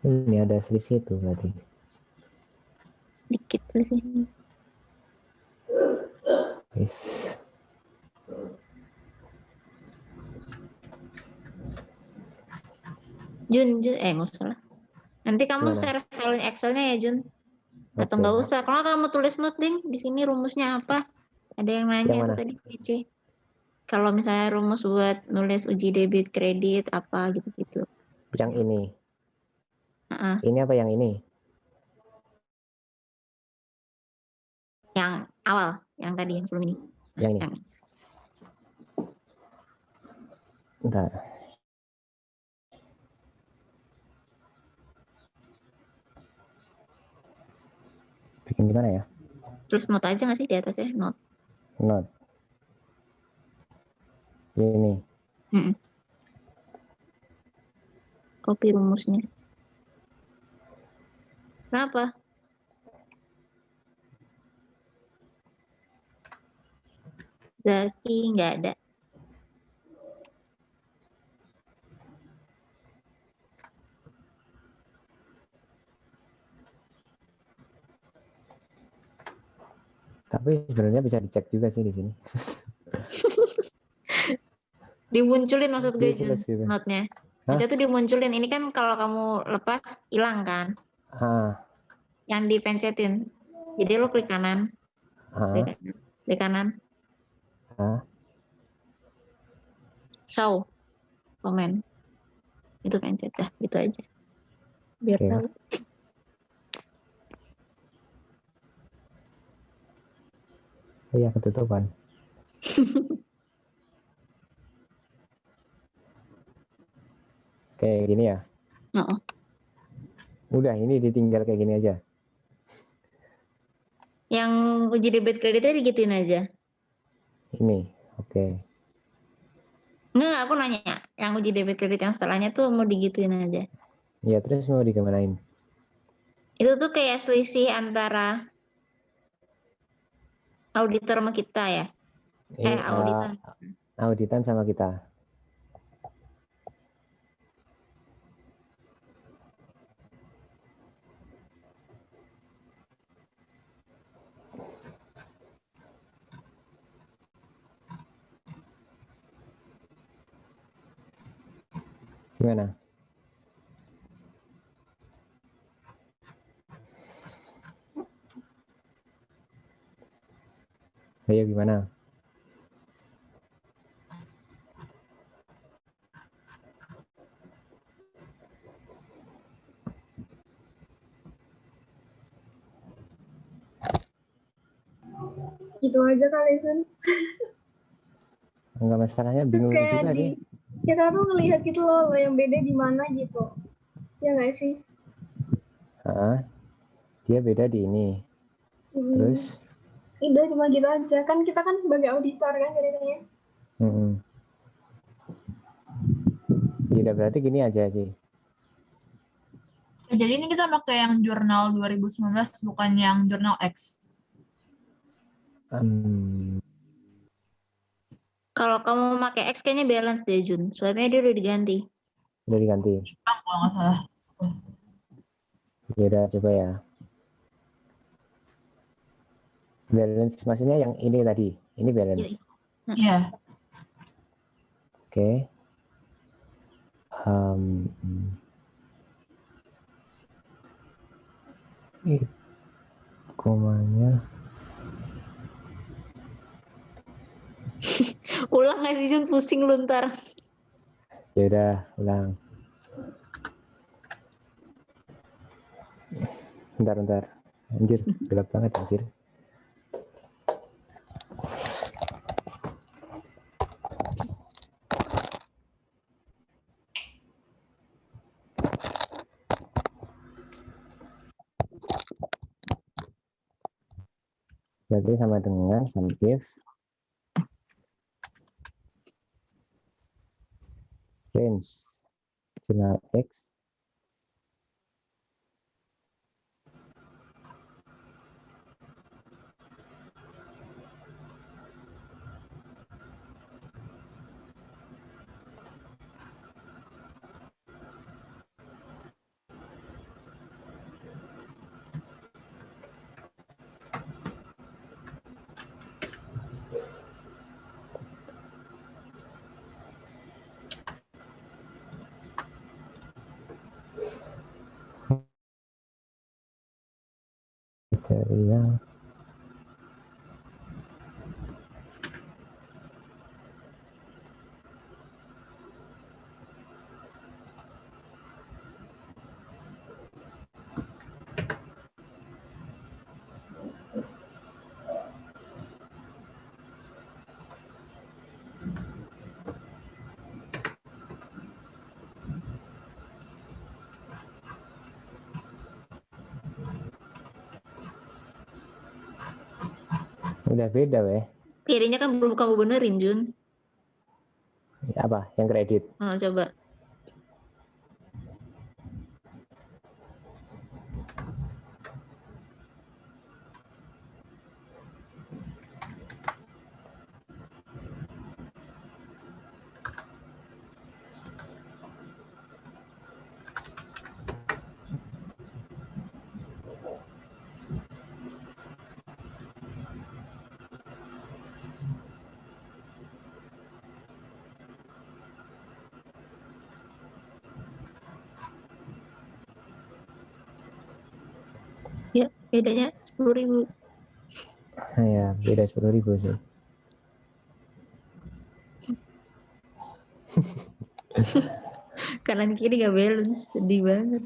Ini ada selisih itu berarti. Dikit sih. Yes. Jun, nggak usah lah. Nanti kamu share file Excel-nya ya Jun. Atau nggak usah. Kalau kamu tulis note ding, di sini rumusnya apa? Ada yang nanya itu tadi PC. Kalau misalnya rumus buat nulis uji debit kredit apa gitu-gitu. Yang ini. Ini apa yang ini? Yang awal, yang tadi yang sebelum ini. Yang ini. Bentar. Bikin gimana ya? Terus note aja nggak sih di atasnya? Note. Note. Ini. Copy rumusnya. Kenapa? Zaki nggak ada. Tapi sebenarnya bisa dicek juga sih di sini. Dimunculin maksud gue Jun, Useless gitu. note-nya. Hah? Itu tuh dimunculin. Ini kan kalau kamu lepas hilang kan, yang dipencetin. Jadi lo klik kanan, klik kanan. Show komen. Itu pencet dah, gitu aja. Biar Oke. tahu. Iya, ketutupan. Kayak gini ya? Oh. Udah, ini ditinggal kayak gini aja. Yang uji debit kreditnya digituin aja. Ini, oke. Enggak, aku nanya. Yang uji debit kredit yang setelahnya tuh mau digituin aja. Ya, terus mau digimanain? Itu tuh kayak selisih antara auditor sama kita ya? Auditan. Auditan sama kita. Gimana? Ayo gimana? Gitu aja kali Jun. Enggak, masalahnya bingung juga sih. Kita tuh ngelihat gitu loh yang beda di mana gitu. Ya nggak sih? Dia beda di ini. Terus? Udah cuma gitu aja. Kan kita kan sebagai auditor kan ceritanya. Tidak, berarti gini aja sih. Jadi ini kita pakai yang jurnal 2019 bukan yang jurnal X. Kalau kamu pakai X kayaknya balance deh Jun. Soalnya dia udah diganti. Udah diganti. Kalau nggak salah. Ya udah, coba ya. Balance maksudnya yang ini tadi. Ini balance. Iya. Oke. Komanya. Ulang nggak sih Jun? Pusing lu ntar. Ya udah, ulang. Bentar. Anjir, gelap banget anjir. Berarti sama dengan sum if range jurnal X kriteria udah beda weh. Kirinya kan belum kamu benerin Jun. Apa? Yang kredit? Coba. Bedanya 10.000. Ya, beda 10.000 sih. Kanan kiri gak balance, sedih banget.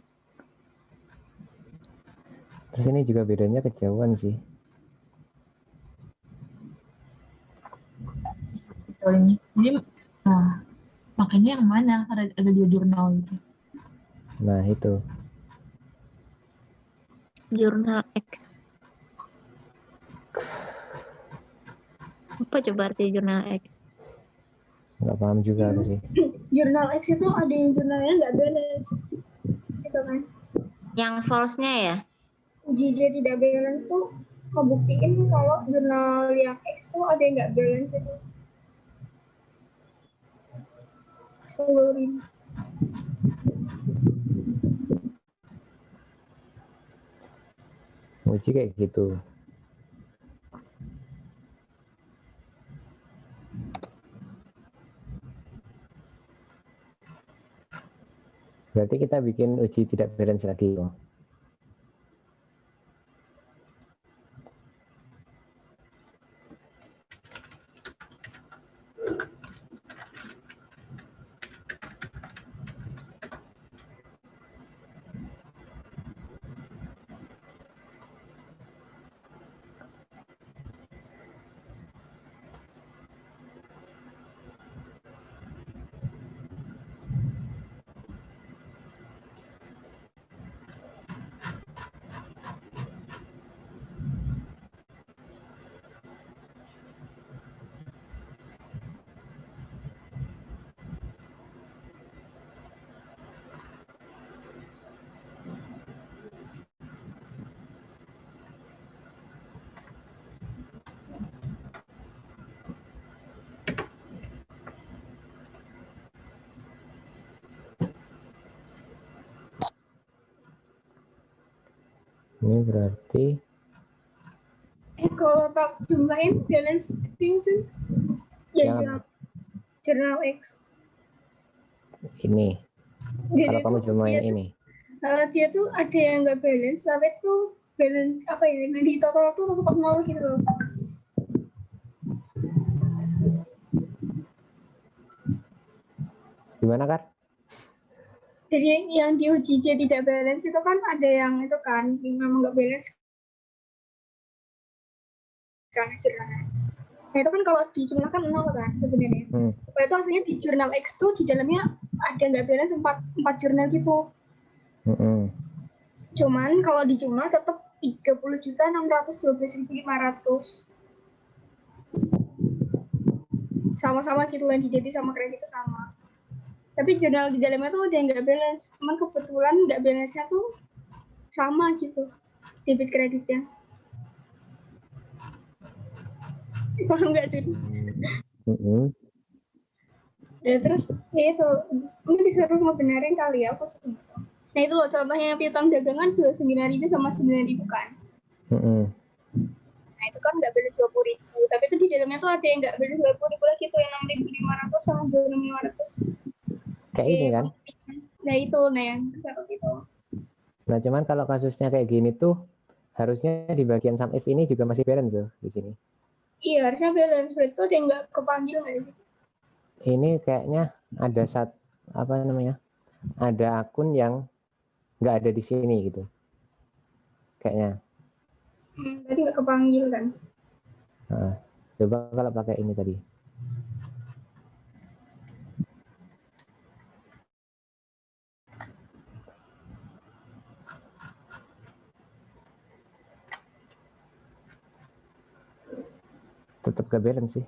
Terus ini juga bedanya kejauhan sih. Ini. Jadi, nah, makanya yang mana? Ada dua jurnal itu. Nah, itu. Jurnal X. Apa coba arti jurnal X? Nggak paham juga aku sih. Jurnal X itu ada yang jurnalnya nggak balance. Gitu kan. Yang false-nya ya? UJJ tidak balance tuh ngebuktiin kalau jurnal yang X tuh ada yang nggak balance itu. 10.000. Uji kayak gitu. Berarti kita bikin uji tidak balance lagi loh. Ini berarti Kalau tak jumlahin balance tim tuh ya yang jurnal X. ini. Jadi Kalau kamu cuma ini. Dia tuh ada yang nggak balance, tapi tuh balance apa ya? Nah, di total tuh tetap 0 gitu loh. Gimana kan? Jadi yang di UJJ tidak balance itu kan ada yang itu kan memang nggak balance kan jurnalnya. Nah itu kan kalau di jurnal kan 0 kan sebenarnya. Nah, itu artinya di jurnal X tuh di dalamnya ada nggak balance 4 jurnal gitu. Cuman kalau di jurnal tetap 30.612.500. Sama-sama gitu lah, di debit sama kredit itu sama. Tapi jurnal di dalamnya tuh ada yang nggak balance, cuman kebetulan nggak balance-nya tuh sama gitu, debit kreditnya. Paham nggak sih? Ya terus ya itu, ini disuruh ngebenerin kali ya aku. Nah itu loh contohnya piutang dagangan 29.000 sama 9.000 kan. Nah itu kan nggak balance 20.000, tapi itu di dalamnya tuh ada yang nggak balance 20.000 lagi tuh, yang 6.500 sama 2.500. Kayak ini kan? Nah itu, nah yang satu itu. Nah cuman kalau kasusnya kayak gini tuh harusnya di bagian sum if ini juga masih balance tuh di sini. Iya harusnya balance, berarti tuh ada yang nggak kepanggil nggak sih? Ini kayaknya ada ada akun yang nggak ada di sini gitu. Kayaknya. Berarti nggak kepanggil kan? Nah, coba kalau pakai ini tadi. Tetap gak balance sih.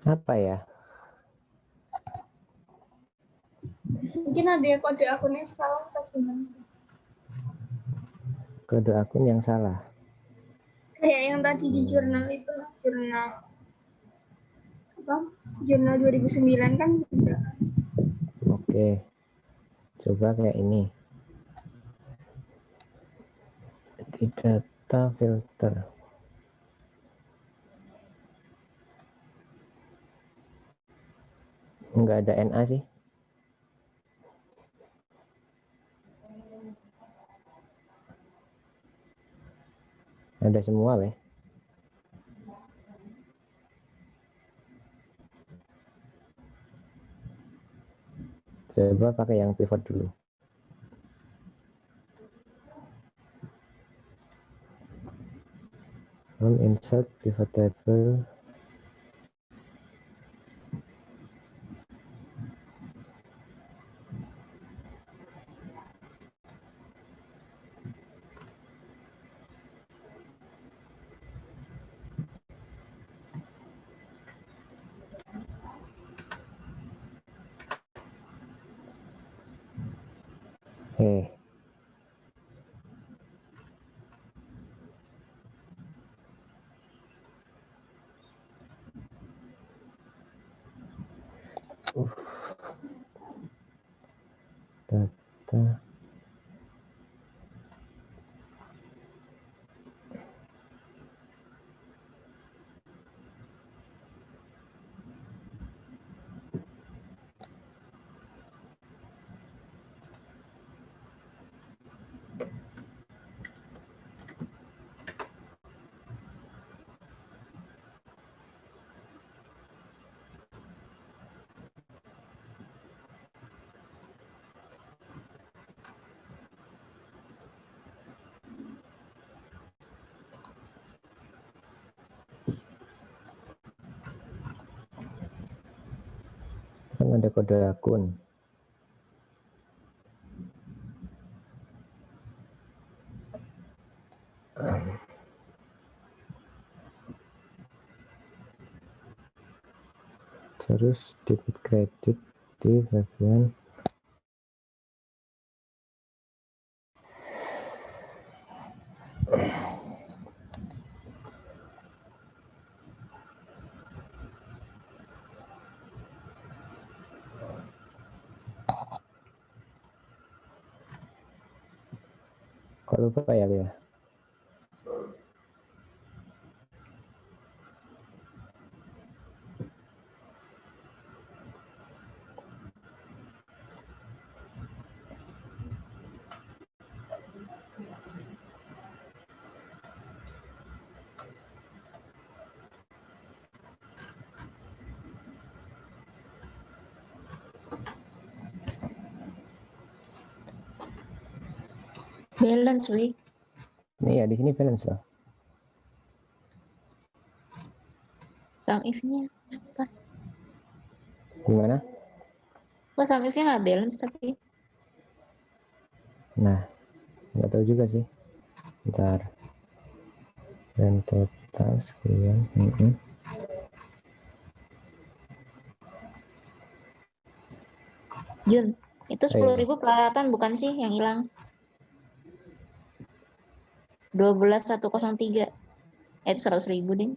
Apa ya? Mungkin ada yang kode akunnya salah atau gimana sih? Kode akun yang salah. Kayak yang tadi di jurnal itu, jurnal 2009 kan juga. Oke. coba kayak ini. Di data filter. Enggak ada NA sih. Ada semua, weh. Coba pakai yang pivot dulu. Insert pivot table. Data. Kan ada kode akun. Terus debit kredit di bagian kok lupa ya dia. Balance, wih. Ini ya di sini balance loh. Sum if-nya apa? Gimana? Kok sum if-nya nggak balance tapi? Nah, nggak tahu juga sih. Bentar. Dan total sekian. Jun, itu 10.000 peralatan bukan sih yang hilang? 12.103. Itu 100.000 deh.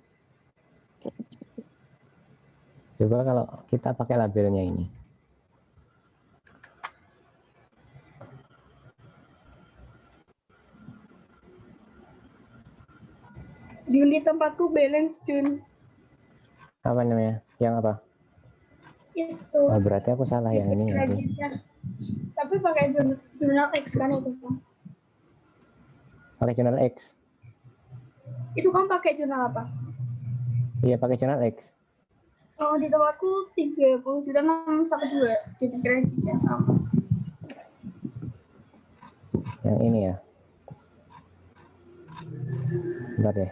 Coba kalau kita pakai labelnya ini. Jun, di tempatku balance, Jun. Apa namanya? Yang apa? Itu. Oh, berarti aku salah yang ini ya sih. Tapi pakai jurnal X kan itu kan? Pakai channel X. Itu kan pakai jurnal apa? Iya, pakai channel X. Oh, di tempatku 30.612 di kreditnya sama. Yang ini ya. Bentar deh.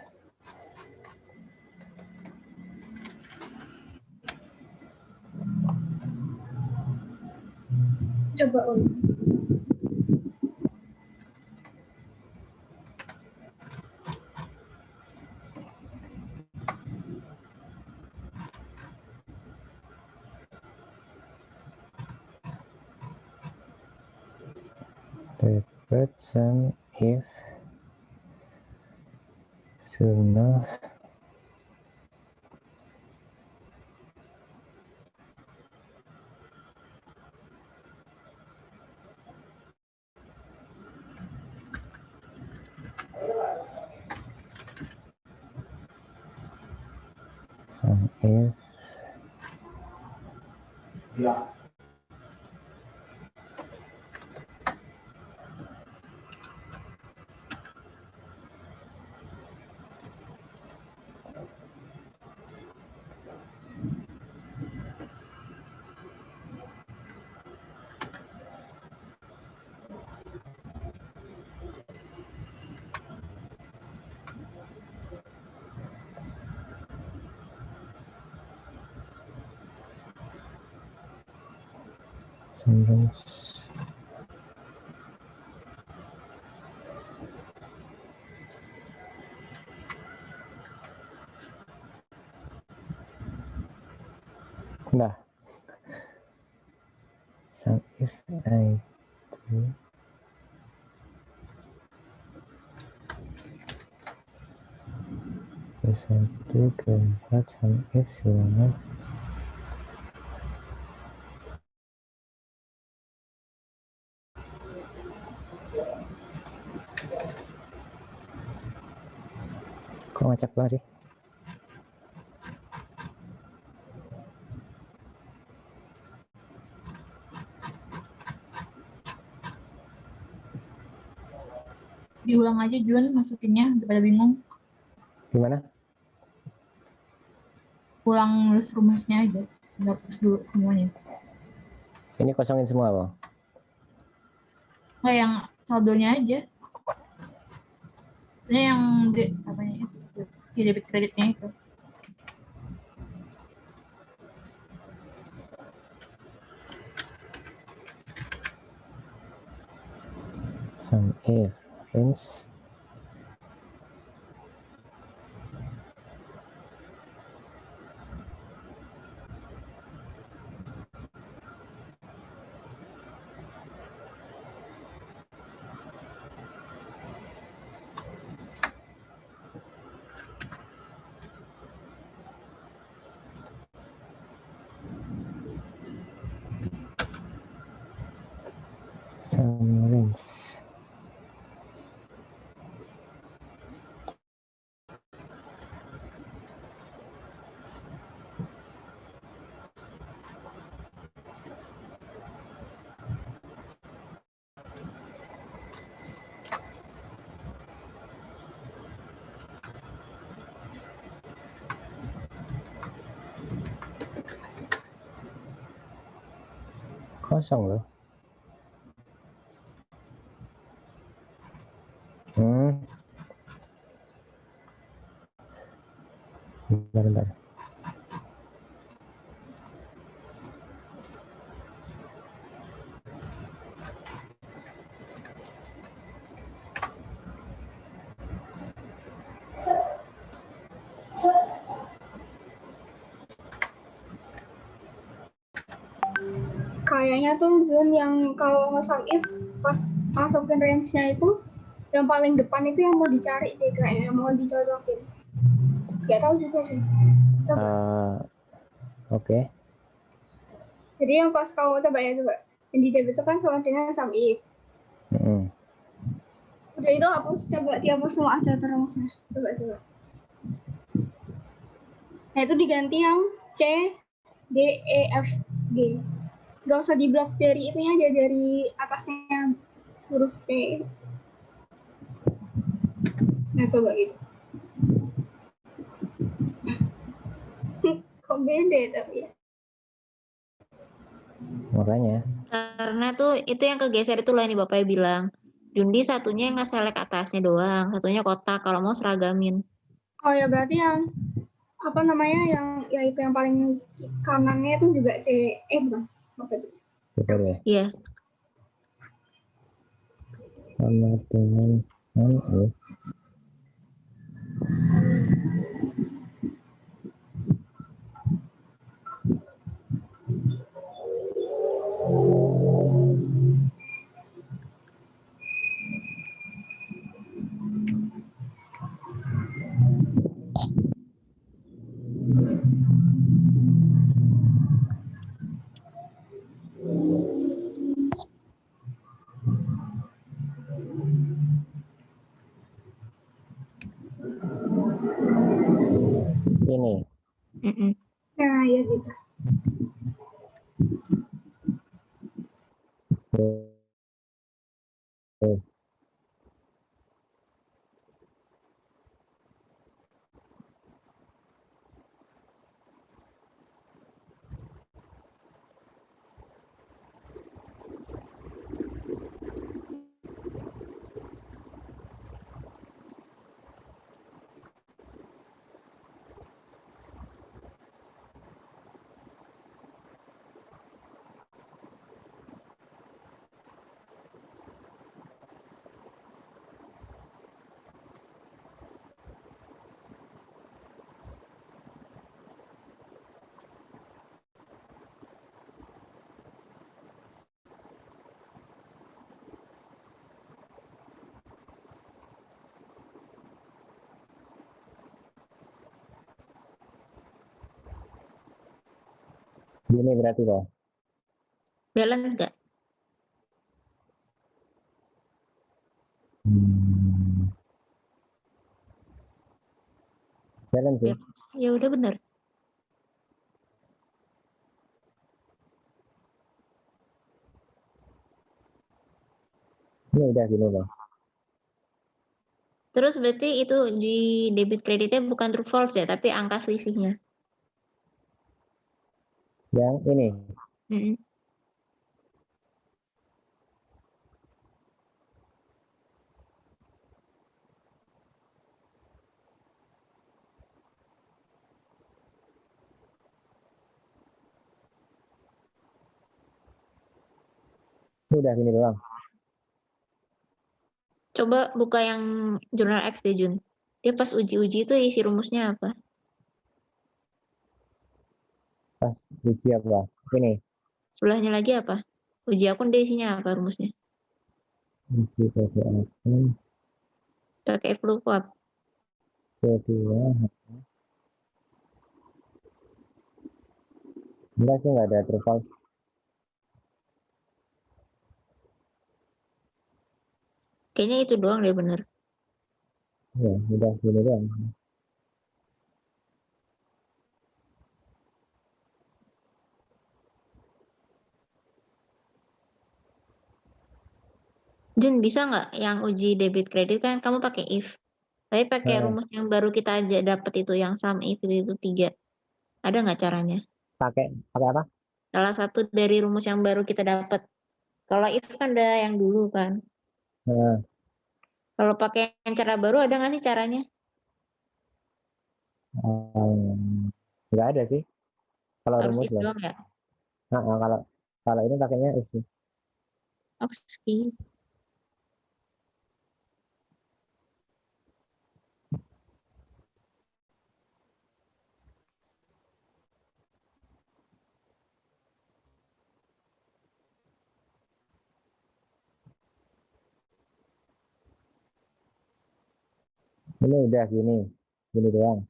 Coba ulang. Debit sum if enough. Sum if sentence nah sum if I do satu dua empat sum if silangan kok ngacak banget sih. Diulang aja Jun masukinnya daripada bingung. Gimana? Ulang nulis rumusnya aja. Hapus dulu semuanya. Ini kosongin semua loh. Nggak yang saldonya aja. Maksudnya yang apanya itu? Di debit kreditnya itu. Sum if range sum range kosong loh. Bentar. Kayaknya tuh Jun yang kalau nge-sum if pas masukin range-nya itu yang paling depan itu yang mau dicari deh kayaknya, yang mau dicocokin. Gak tahu juga sih. Coba. Oke. Jadi yang pas kamu coba ya coba. Yang di debit itu kan sama dengan sum if. Udah itu hapus, coba dihapus semua aja terusnya. Coba. Nah itu diganti yang C, D, E, F, G. Gak usah diblok dari itunya aja, dari atasnya huruf P. Nah coba gitu. Kok beda tapi ya. Makanya. Karena tuh itu yang kegeser itu lah ini Bapaknya bilang. Jundi satunya nggak select atasnya doang, satunya kotak kalau mau seragamin. Oh ya berarti yang apa namanya yang ya itu yang paling kanannya itu juga C, bukan? Apa itu? Betul ya. Iya. Sama dengan Nah, ya gitu. Oke. Gini berarti loh. Balance nggak? Balance sih. Balance. Ya udah benar. Ini udah gini loh. Terus berarti itu di debit kreditnya bukan true false ya, tapi angka selisihnya. Yang ini. Ini udah gini doang. Coba buka yang jurnal X deh, Jun. Dia pas uji-uji itu isi rumusnya apa? Uji apa? Ini. Sebelahnya lagi apa? Uji akun dia isinya apa rumusnya? Uji PPAK. Pakai flowchart. Kedua. Enggak sih, nggak ada true false. Kayaknya itu doang deh bener. Ya, udah gini doang. Jun, bisa nggak yang uji debit kredit kan kamu pakai if. Tapi pakai Nah, rumus yang baru kita aja dapat itu yang sum if itu 3. Ada nggak caranya? pakai apa? Salah satu dari rumus yang baru kita dapat. Kalau if kan ada yang dulu kan. Nah, Kalau pakai yang cara baru ada nggak sih caranya? nggak ada sih. Kalau Harus rumus if loh. doang ya? Nah, kalau kalau ini pakainya isi. Oke. Ini udah gini doang.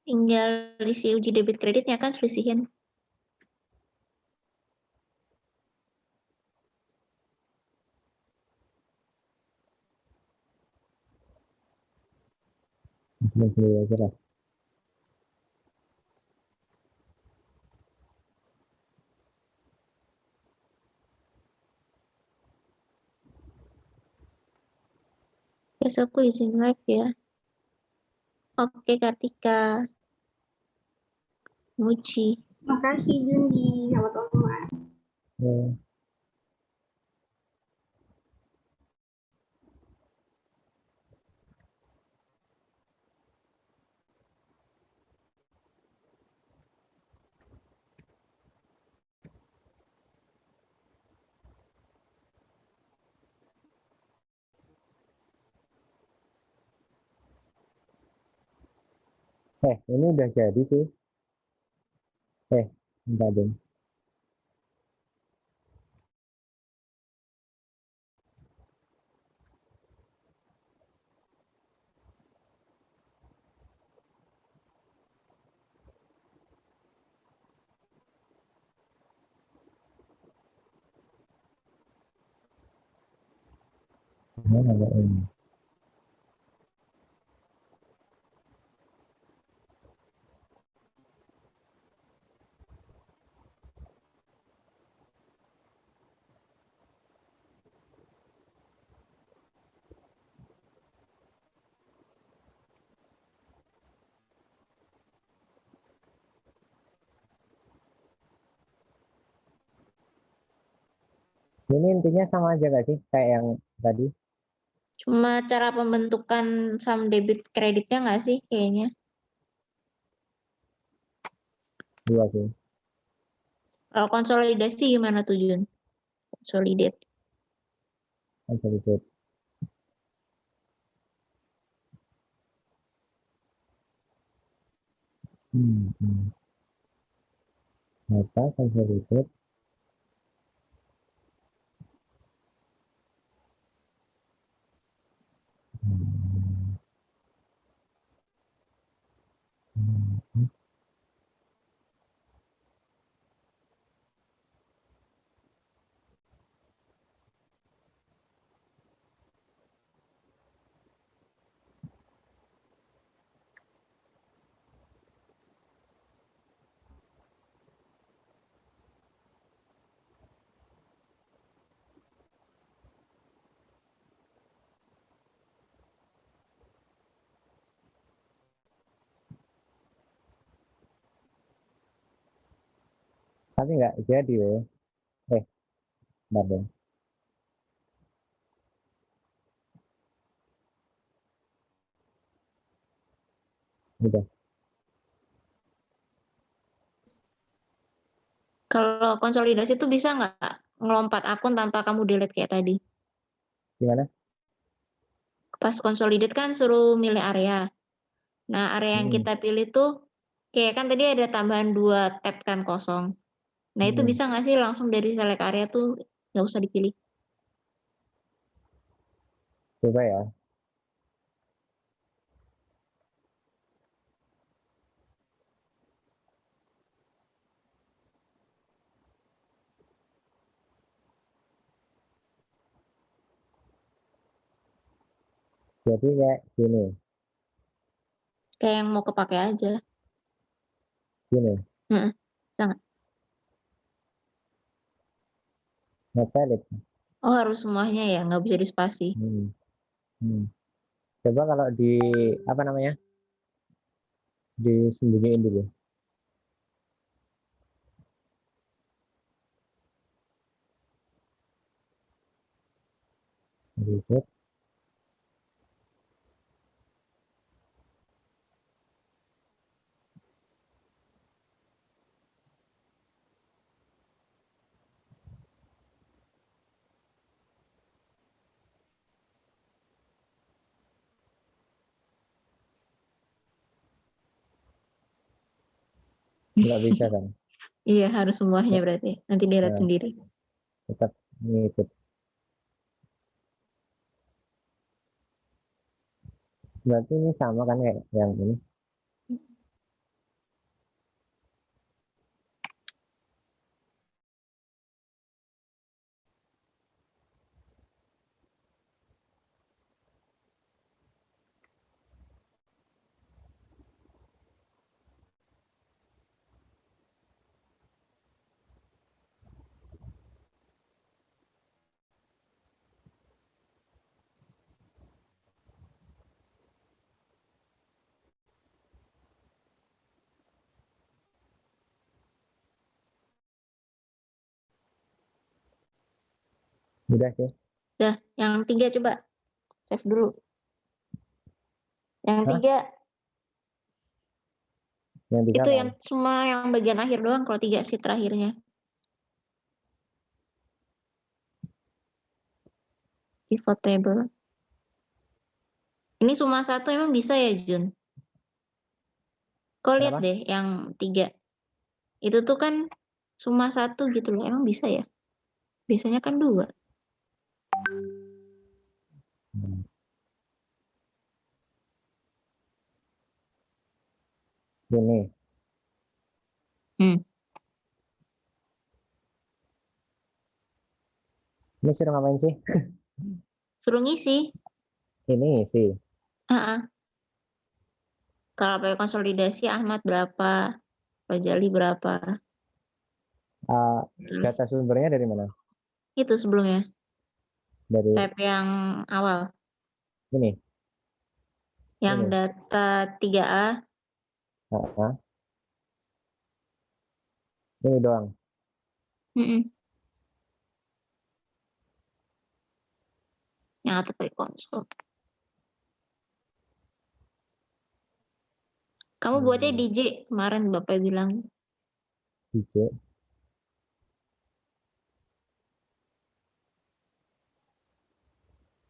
Tinggal isi uji debit kreditnya kan selisihin. Sendiri aja lah. Besok aku izin live ya. Oke, Kartika. Muci. Makasih Jundi, sama teman-teman. Ya. Ini udah jadi sih. Enggak dong. Mana ada ini? Ini intinya sama aja nggak sih kayak yang tadi? Cuma cara pembentukan sum debit kreditnya nggak sih kayaknya? Iya sih. Kalau konsolidasi gimana tuh Jun? Consolidate. Consolidate. Data consolidate. Tapi nggak jadi weh. Bentar deh. Udah. Kalau konsolidasi itu bisa nggak ngelompat akun tanpa kamu delete kayak tadi? Gimana? Pas consolidate kan suruh milih area. Nah, area yang kita pilih tuh kayak kan tadi ada tambahan 2 tab kan kosong. Nah, itu bisa nggak sih langsung dari select area tuh nggak usah dipilih? Coba ya. Jadi kayak gini. Kayak yang mau kepake aja. Gini. Heeh. Sangat. Nge-valid. Oh, harus semuanya ya, nggak bisa dispasi. Coba kalau di apa namanya? Disembunyiin dulu. Reset. Nggak bisa kan? Iya, harus semuanya berarti. Nanti delete Nah, sendiri. tetap ngikut. Berarti ini sama kan kayak yang ini. Udah sih. Dah, yang 3 coba. Save dulu. Yang Hah? 3 Yang 3 itu apa? yang semua yang bagian akhir doang, kalau 3 sih terakhirnya. Pivot table. Ini cuma 1 emang bisa ya, Jun? Kau lihat Kenapa? deh yang 3. Itu tuh kan cuma 1 gitu loh, emang bisa ya? Biasanya kan 2. Gini. Ini suruh ngapain sih? Suruh ngisi. Ini sih. Kalau pakai konsolidasi Ahmad berapa, Rojali berapa. Data sumbernya dari mana? Itu sebelumnya. Dari Tab yang awal. ini. Yang Ini. data 3A. Ini doang. yang atur pakai konsol. Kamu buatnya DJ kemarin Bapak bilang. DJ.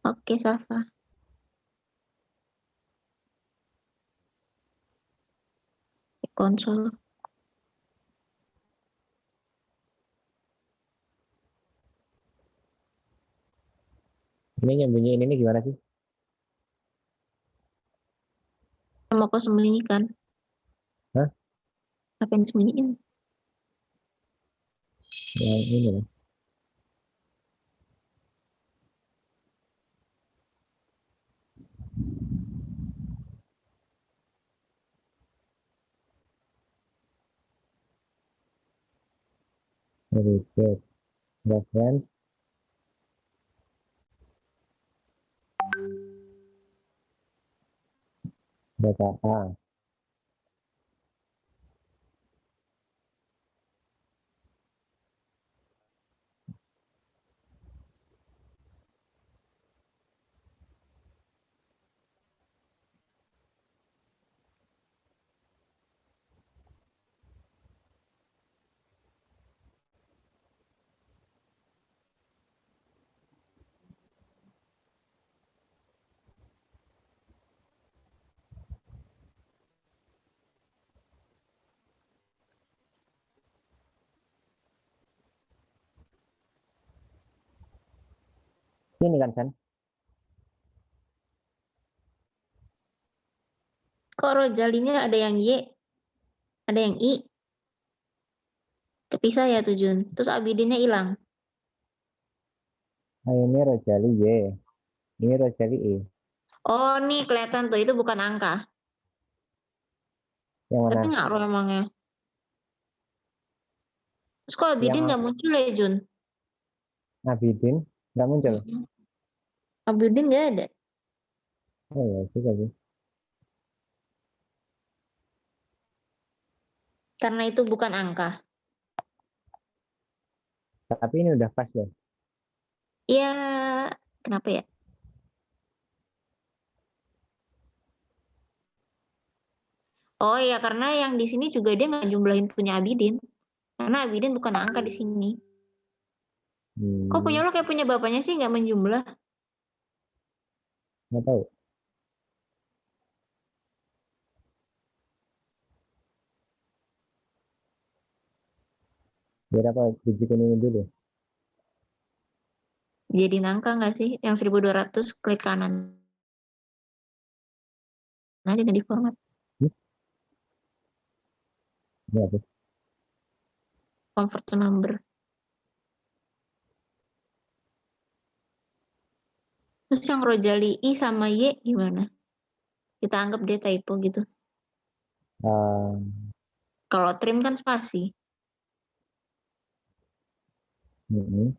Oke, Safa. Konsol. Ini nyembunyiin ini gimana sih? Mau kau sembunyikan? Hah? Apa yang disembunyiin? Yang ini lah. Repeat. Reference. Data A. Ini kan San? Kok Rojalinya ada yang Y, ada yang I. Kepisah ya tuh Jun. Terus Abidinnya hilang. Nah, ini Rojali Y. Ini Rojali E. Oh, nih kelihatan tuh itu bukan angka. Yang mana? Tapi ngaruh emangnya. Terus kok Abidin nggak muncul ya Jun? Abidin nggak muncul. Abidin nggak ada. Oh ya juga sih. Karena itu bukan angka. Tapi ini udah pas loh. Iya, kenapa ya? Oh iya, karena yang di sini juga dia nggak jumlahin punya Abidin. Karena Abidin bukan angka di sini. Kok punya lo kayak punya bapaknya sih nggak menjumlah? Nggak tahu. Biar apa bikin ini dulu. Jadi angka nggak sih? Yang 1200 klik kanan. Nah, dia di format. Ini apa? Convert to number. Terus yang Rojali I sama Y gimana? Kita anggap dia typo gitu. Kalau trim kan spasi. Ini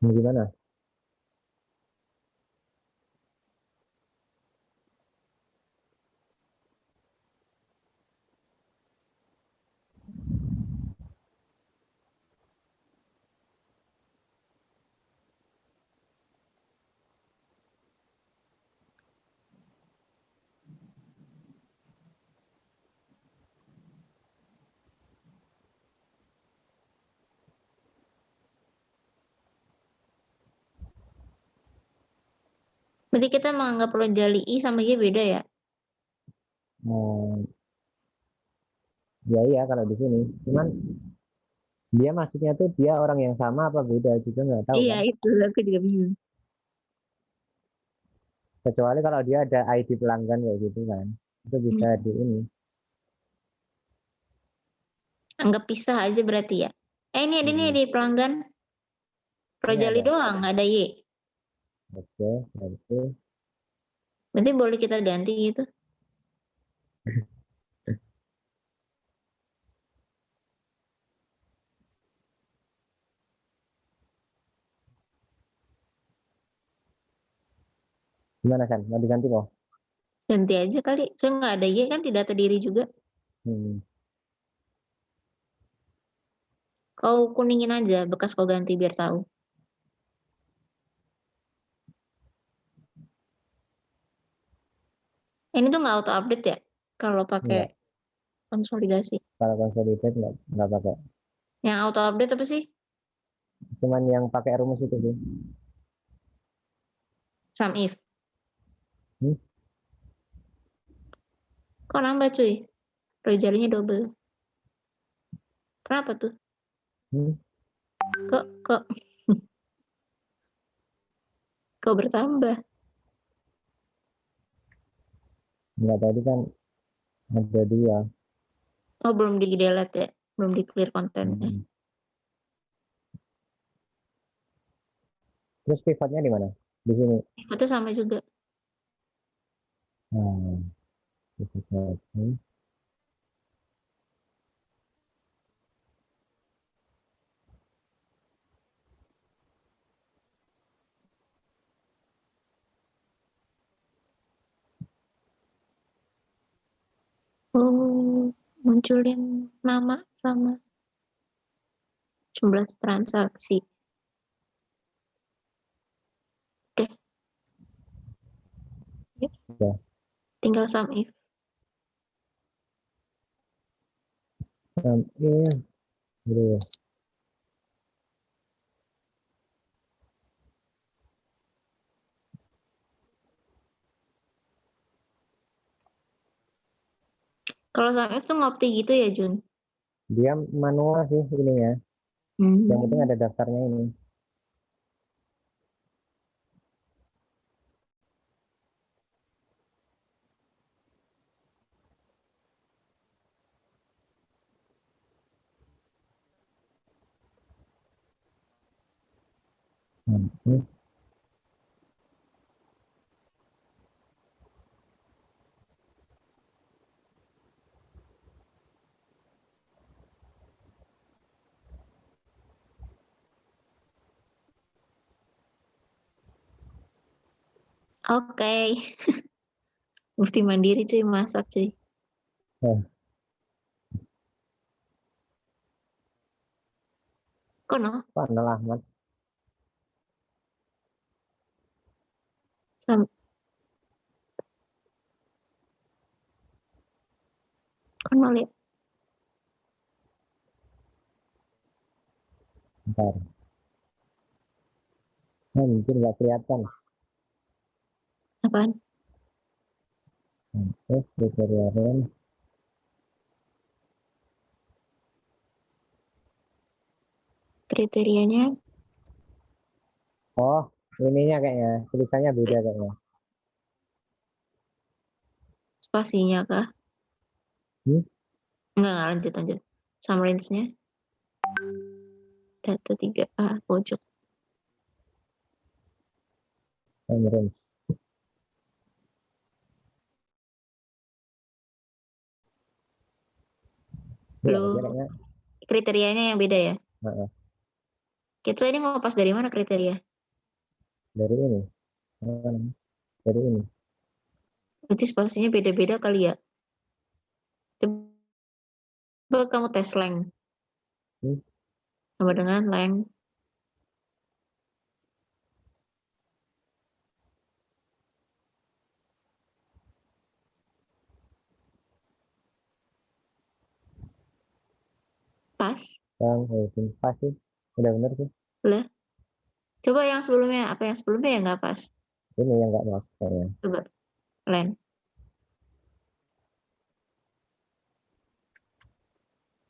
gimana? Berarti kita menganggap Rojali I sama Y beda ya? Ya iya kalau di sini. Cuman dia maksudnya tuh dia orang yang sama apa beda juga nggak tahu Iya kan. itu aku juga bingung. Kecuali kalau dia ada ID pelanggan kayak gitu kan. Itu bisa di ini. Anggap pisah aja berarti ya. Ini ada nih di pelanggan. Rojali doang nggak ada Y. Oke, berarti Berarti boleh kita ganti gitu. gimana kan? Mau diganti kok? Ganti aja kali. Soalnya nggak ada Y kan di data diri juga. Kau kuningin aja bekas kau ganti biar tahu. Ini tuh nggak auto update ya kalau pakai Enggak. konsolidasi. Kalau consolidated nggak pakai. Yang auto update apa sih? Cuman yang pakai rumus itu sih. Sum if. Hmm? Kok nambah cuy? Rojalnya double. Kenapa tuh? Hmm? Kok kok bertambah? Nggak, tadi kan ada 2. Oh, belum di delete ya? Belum di clear kontennya. Hmm. Terus pivotnya di mana? Di sini. Itu sama juga. Nah, pivot. Oh, munculin nama sama jumlah transaksi. Udah, yuk, Ya. tinggal sum if. Iya, gitu ya. Kalau sum if tuh ngopi gitu ya, Jun? Dia manual sih ininya. Yang penting ada daftarnya ini. Hmm. Oke. Mesti mandiri cuy, masak cuy. Eh, Kono, Panel Ahmad. sam kono lihat. Bentar. Mungkin nggak kelihatan. Apaan? Terus kriteria rem. Kriterianya Oh, ininya kayaknya. Tulisannya beda kayaknya. spasinya kah? Hmm? Enggak, lanjut lanjut. Sum range-nya data 3A pojok. Rem. Iya, Lo dia kayaknya. kriterianya yang beda ya? Heeh, Kita ini mau pas dari mana kriteria? dari ini. Apa namanya? Dari ini. Berarti spasinya beda-beda kali ya? Coba kamu tes length Hmm? sama dengan length pas Bang, pas sih. Udah bener sih. lah. Coba yang sebelumnya, apa yang sebelumnya ya nggak pas? Ini yang nggak pas kayaknya. Coba length.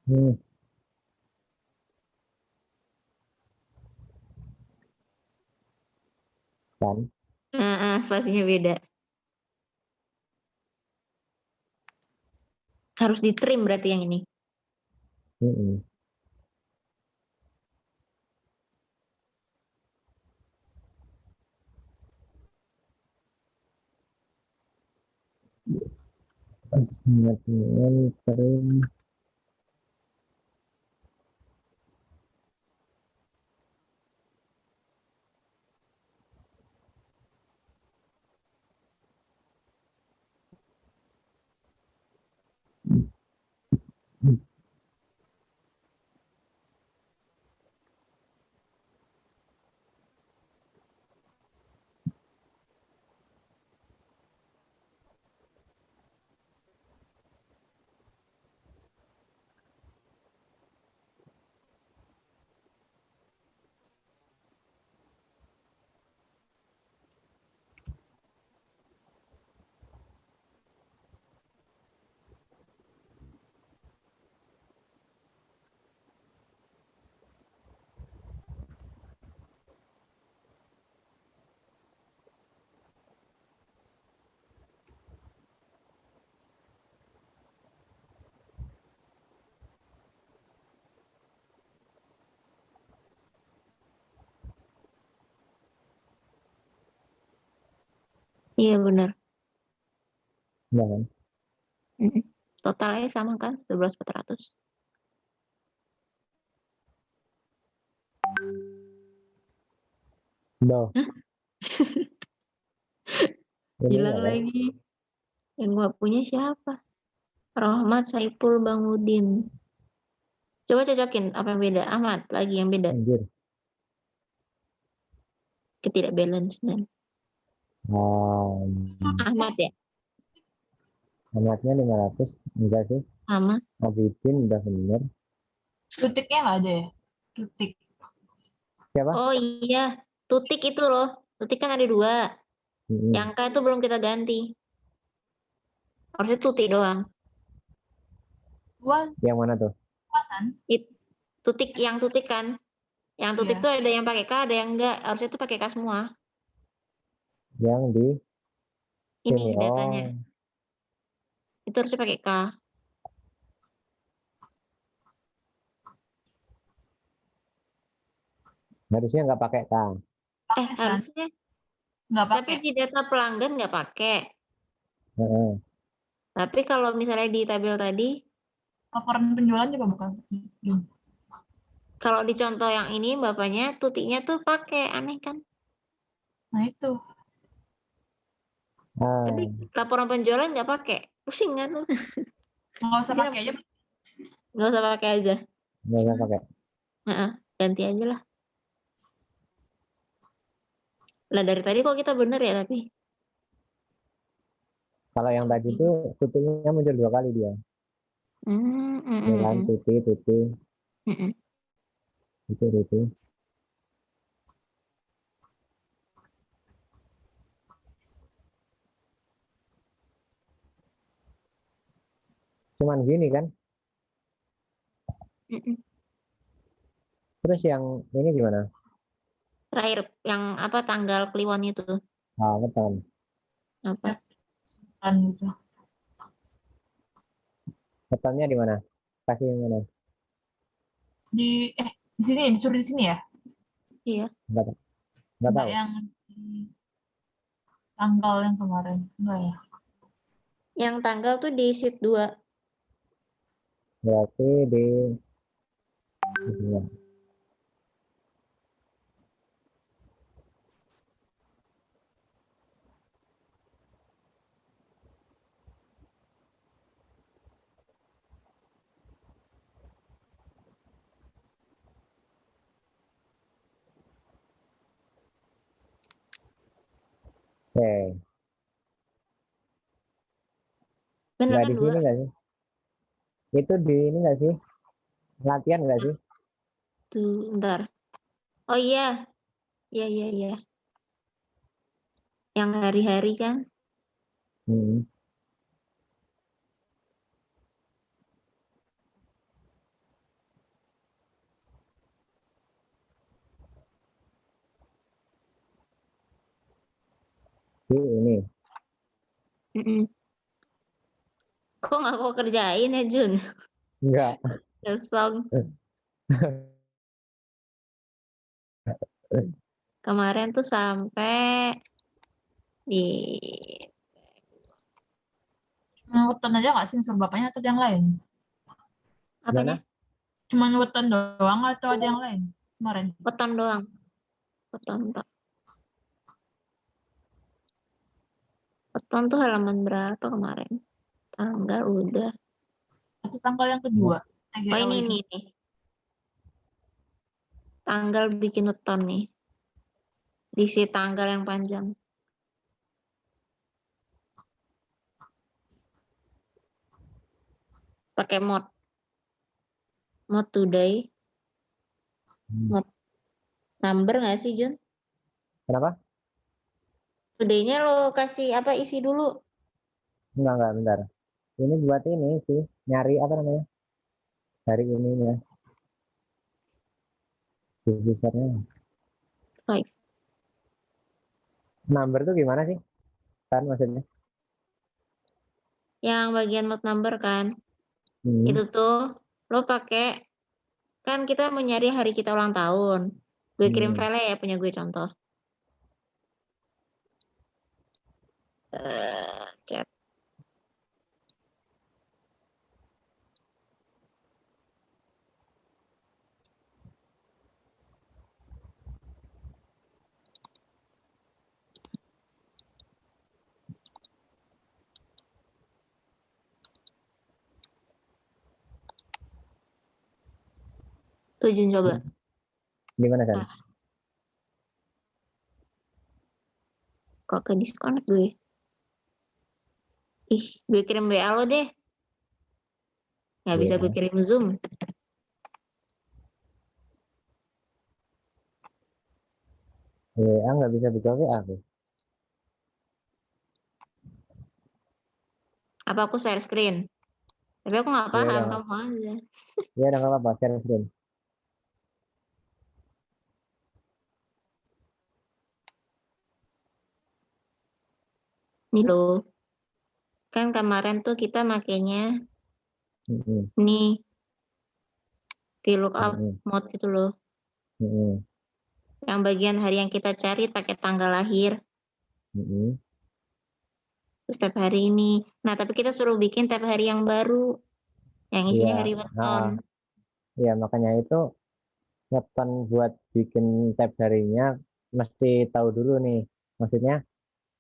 Hmm, kan. Spasinya beda. Harus di trim berarti yang ini. Hmm. Ingat sering. Iya benar. Iya kan? Totalnya sama kan 12.400. Udah. Ini Hilang apa? lagi. Yang gua punya siapa? Rahmat Saipul Bangudin. Coba cocokin apa yang beda. Ahmad lagi yang beda. Anjir. Ketidak balance dan Ahmad ya Amatnya 500 enggak sih? sama. Abidin udah bener. Tutiknya nggak ada ya? Tutik. Siapa? Oh iya, tutik itu loh. Tutik kan ada 2. Yang K itu belum kita ganti. Harusnya tutik doang. Yang mana tuh? Puasan. Tutik yang tutik kan. Yang tutik Iya. tuh ada yang pakai K, ada yang enggak. Harusnya tuh pakai K semua. Yang di Ini sini. datanya. Oh, Itu harusnya pakai K. harusnya nggak pakai K. Pakai San. Harusnya. Nggak Tapi pakai. di data pelanggan nggak pakai. Heeh. Tapi kalau misalnya di tabel tadi, Laporan penjualan juga bukan. kalau di contoh yang ini bapaknya tutiknya tuh pakai, aneh kan? Nah itu. Tapi laporan penjualan nggak pakai, pusing kan? Nggak usah pakai aja. Nggak usah pakai aja. Nggak usah pakai. Ganti aja lah. Lah dari tadi kok kita bener ya tapi? Kalau yang tadi tuh tutiknya muncul 2 kali dia. Ya kan, tuti. Itu. Cuman gini kan. Terus yang ini gimana? Terakhir yang apa tanggal Kliwon itu? Betul. Apa? Kan gitu. Betalnya di mana? Kasih yang mana? Di sini, disuruh di sini ya? Iya. Nggak tahu. Yang tanggal yang kemarin. Enggak ya? Yang tanggal tuh di sheet 2. Berarti di sini. Oke. Bener Nggak kan di 2? sini nggak sih? Itu di ini nggak sih? Latihan nggak sih? Tuh, bentar. Oh iya. Iya. Yang hari-hari kan? Ini. Kok nggak kau kerjain ya Jun? Enggak. Kosong. Kemarin tuh sampai di Weton aja nggak sih suruh bapaknya atau ada yang lain? apanya? Cuma weton doang atau ada yang lain kemarin? Weton doang. Weton tok. Weton tuh halaman berapa kemarin? Tanggal udah. Itu tanggal yang kedua. Oh ini nih. Tanggal bikin weton nih. Diisi tanggal yang panjang. Pakai mod today. Mod number nggak sih Jun? Kenapa? Today-nya lo kasih apa isi dulu? Enggak, bentar. Ini buat ini sih, nyari apa namanya? Hari ini ya. Usernya. Number tuh gimana sih? Kan maksudnya? Yang bagian mod number kan? Itu tuh lo pakai kan kita mau nyari hari kita ulang tahun. Gue kirim file ya punya gue contoh. Chat. Tuh Jun, coba. Di mana kan? Kok ke disconnect gue? Ih, gue kirim WA lo deh. Nggak bisa gue kirim Zoom. WA nggak bisa buka WA aku. Apa aku share screen? Tapi aku nggak paham, kamu aja. Ya udah nggak apa-apa, share screen. Nih loh. Kan kemarin tuh kita makainya nih VLOOKUP mode gitu loh. Yang bagian hari yang kita cari pakai tanggal lahir. Terus tab hari ini. Nah, tapi kita suruh bikin tab hari yang baru. Yang isinya hari weton. Iya, makanya itu weton buat bikin tab harinya mesti tahu dulu nih. Maksudnya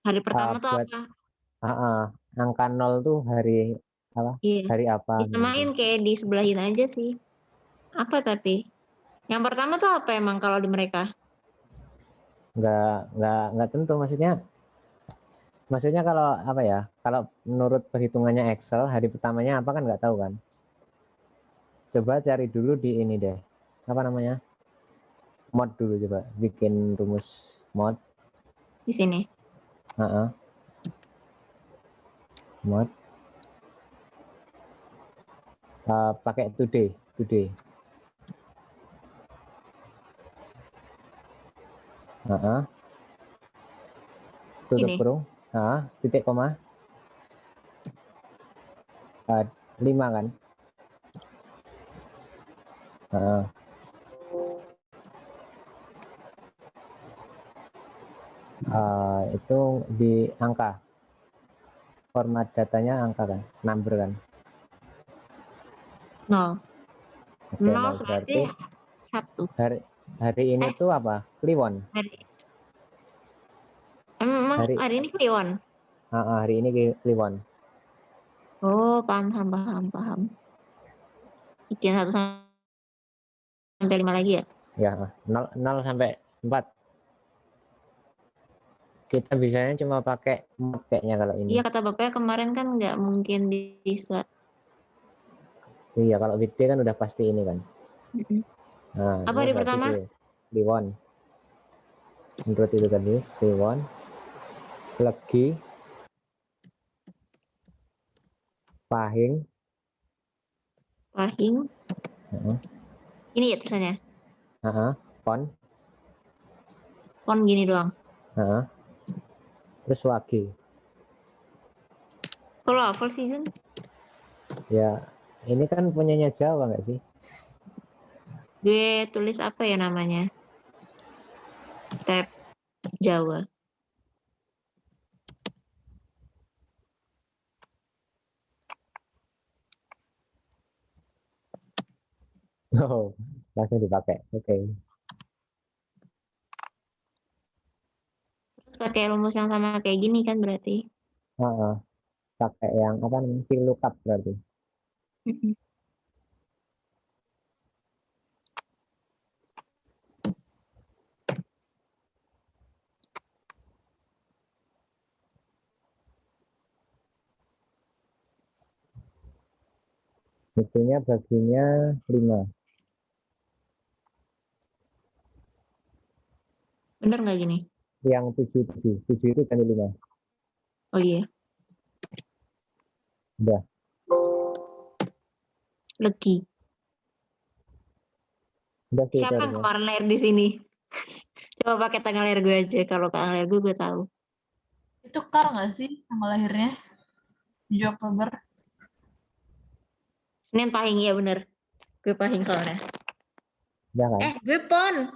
Hari pertama tuh buat apa? angka 0 tuh hari apa? Iya. Hari apa Disamain gitu. kayak di sebelahin aja sih. Apa tapi? Yang pertama tuh apa emang kalau di mereka? Nggak tentu, maksudnya kalau apa ya, kalau menurut perhitungannya Excel hari pertamanya apa kan nggak tahu kan. Coba cari dulu di ini deh, apa namanya, mod dulu, coba bikin rumus mod Di sini. mod pakai today tutup Ini. kurung, titik koma 5 kan. Itu di angka, format datanya angka kan, number kan. 0. Oke, 0 berarti Sabtu. Hari ini tuh apa? Kliwon. Emang hari ini Kliwon? Hari ini Kliwon. Oh, paham. Bikin 1 sampai 5 lagi ya? Ya, 0 sampai 4. Kita bisanya cuma pakai mod kayaknya kalau ini. Iya, kata bapaknya kemarin kan nggak mungkin bisa. Iya, kalau weekday kan udah pasti ini kan. Apa hari pertama? Kliwon. Menurut itu tadi, Kliwon. Legi. Pahing. Ini ya tulisannya? Pon. Pon gini doang? Terus Wage. Kalau hafal sih, Jun? Ya, ini kan punyanya Jawa nggak sih? Gue tulis apa ya namanya? Tab Jawa. Oh, langsung dipakai. Oke. Terus pakai rumus yang sama kayak gini kan berarti? Pakai yang apa namanya? VLOOKUP berarti. Itunya baginya 5. Bener nggak gini? Yang 7 itu kan 5. Oh iya. Udah. Legi. Udah. Siapa yang kemarin lahir di sini? Coba pakai tanggal lahir gue aja. Kalau tanggal lahir gue tahu. Itu Kar nggak sih tanggal lahirnya? 7 Oktober. Senin Pahing, ya bener. Gue Pahing soalnya. Udah kan? Gue Pon.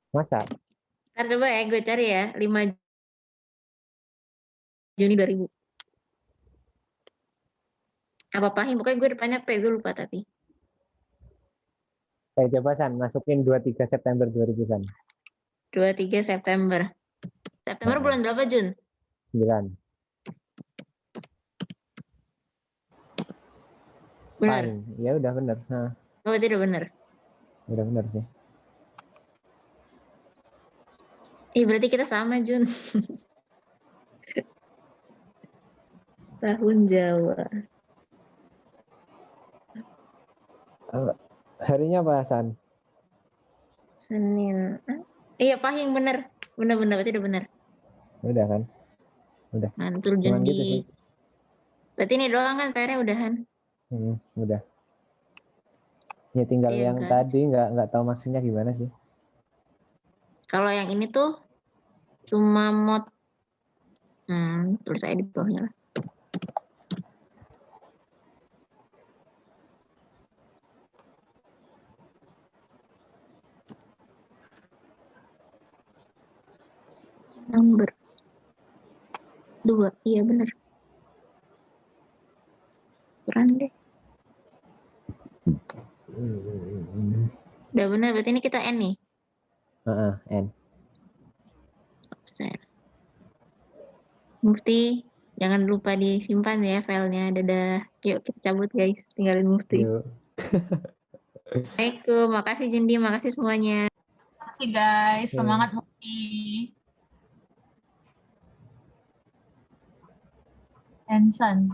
Masa? Ntar coba ya gue cari ya. 5 Juni 2000. Apa Pahing? Pokoknya gue depannya P, gue lupa tapi. Coba San, masukin 23 September 2000 San. 23 September. September bulan berapa, Jun? 9. Benar. Pahing. Ya udah bener. Nah, Oh, tidak benar. udah bener sih. Berarti kita sama, Jun. Tahun Jawa. Harinya apa San? Senin. Iya, Pahing benar. Benar-benar berarti udah benar. Udah kan? Udah. Mantul Cuman Jundi. gitu sih. Berarti ini doang kan PR-nya udahan. Udah. Ya tinggal Iya, yang guys. tadi nggak tahu maksudnya gimana sih. Kalau yang ini tuh cuma mod. Tulis aja di bawahnya lah. Number 2, iya benar. Keren deh. Udah benar, berarti ini kita N nih. N. Share. Mufti, jangan lupa disimpan ya filenya. Dadah. Yuk kita cabut guys, tinggalin Mufti. Yuk. Assalamualaikum, makasih Jundi, makasih semuanya. Terima kasih guys, semangat Mufti. Ensan.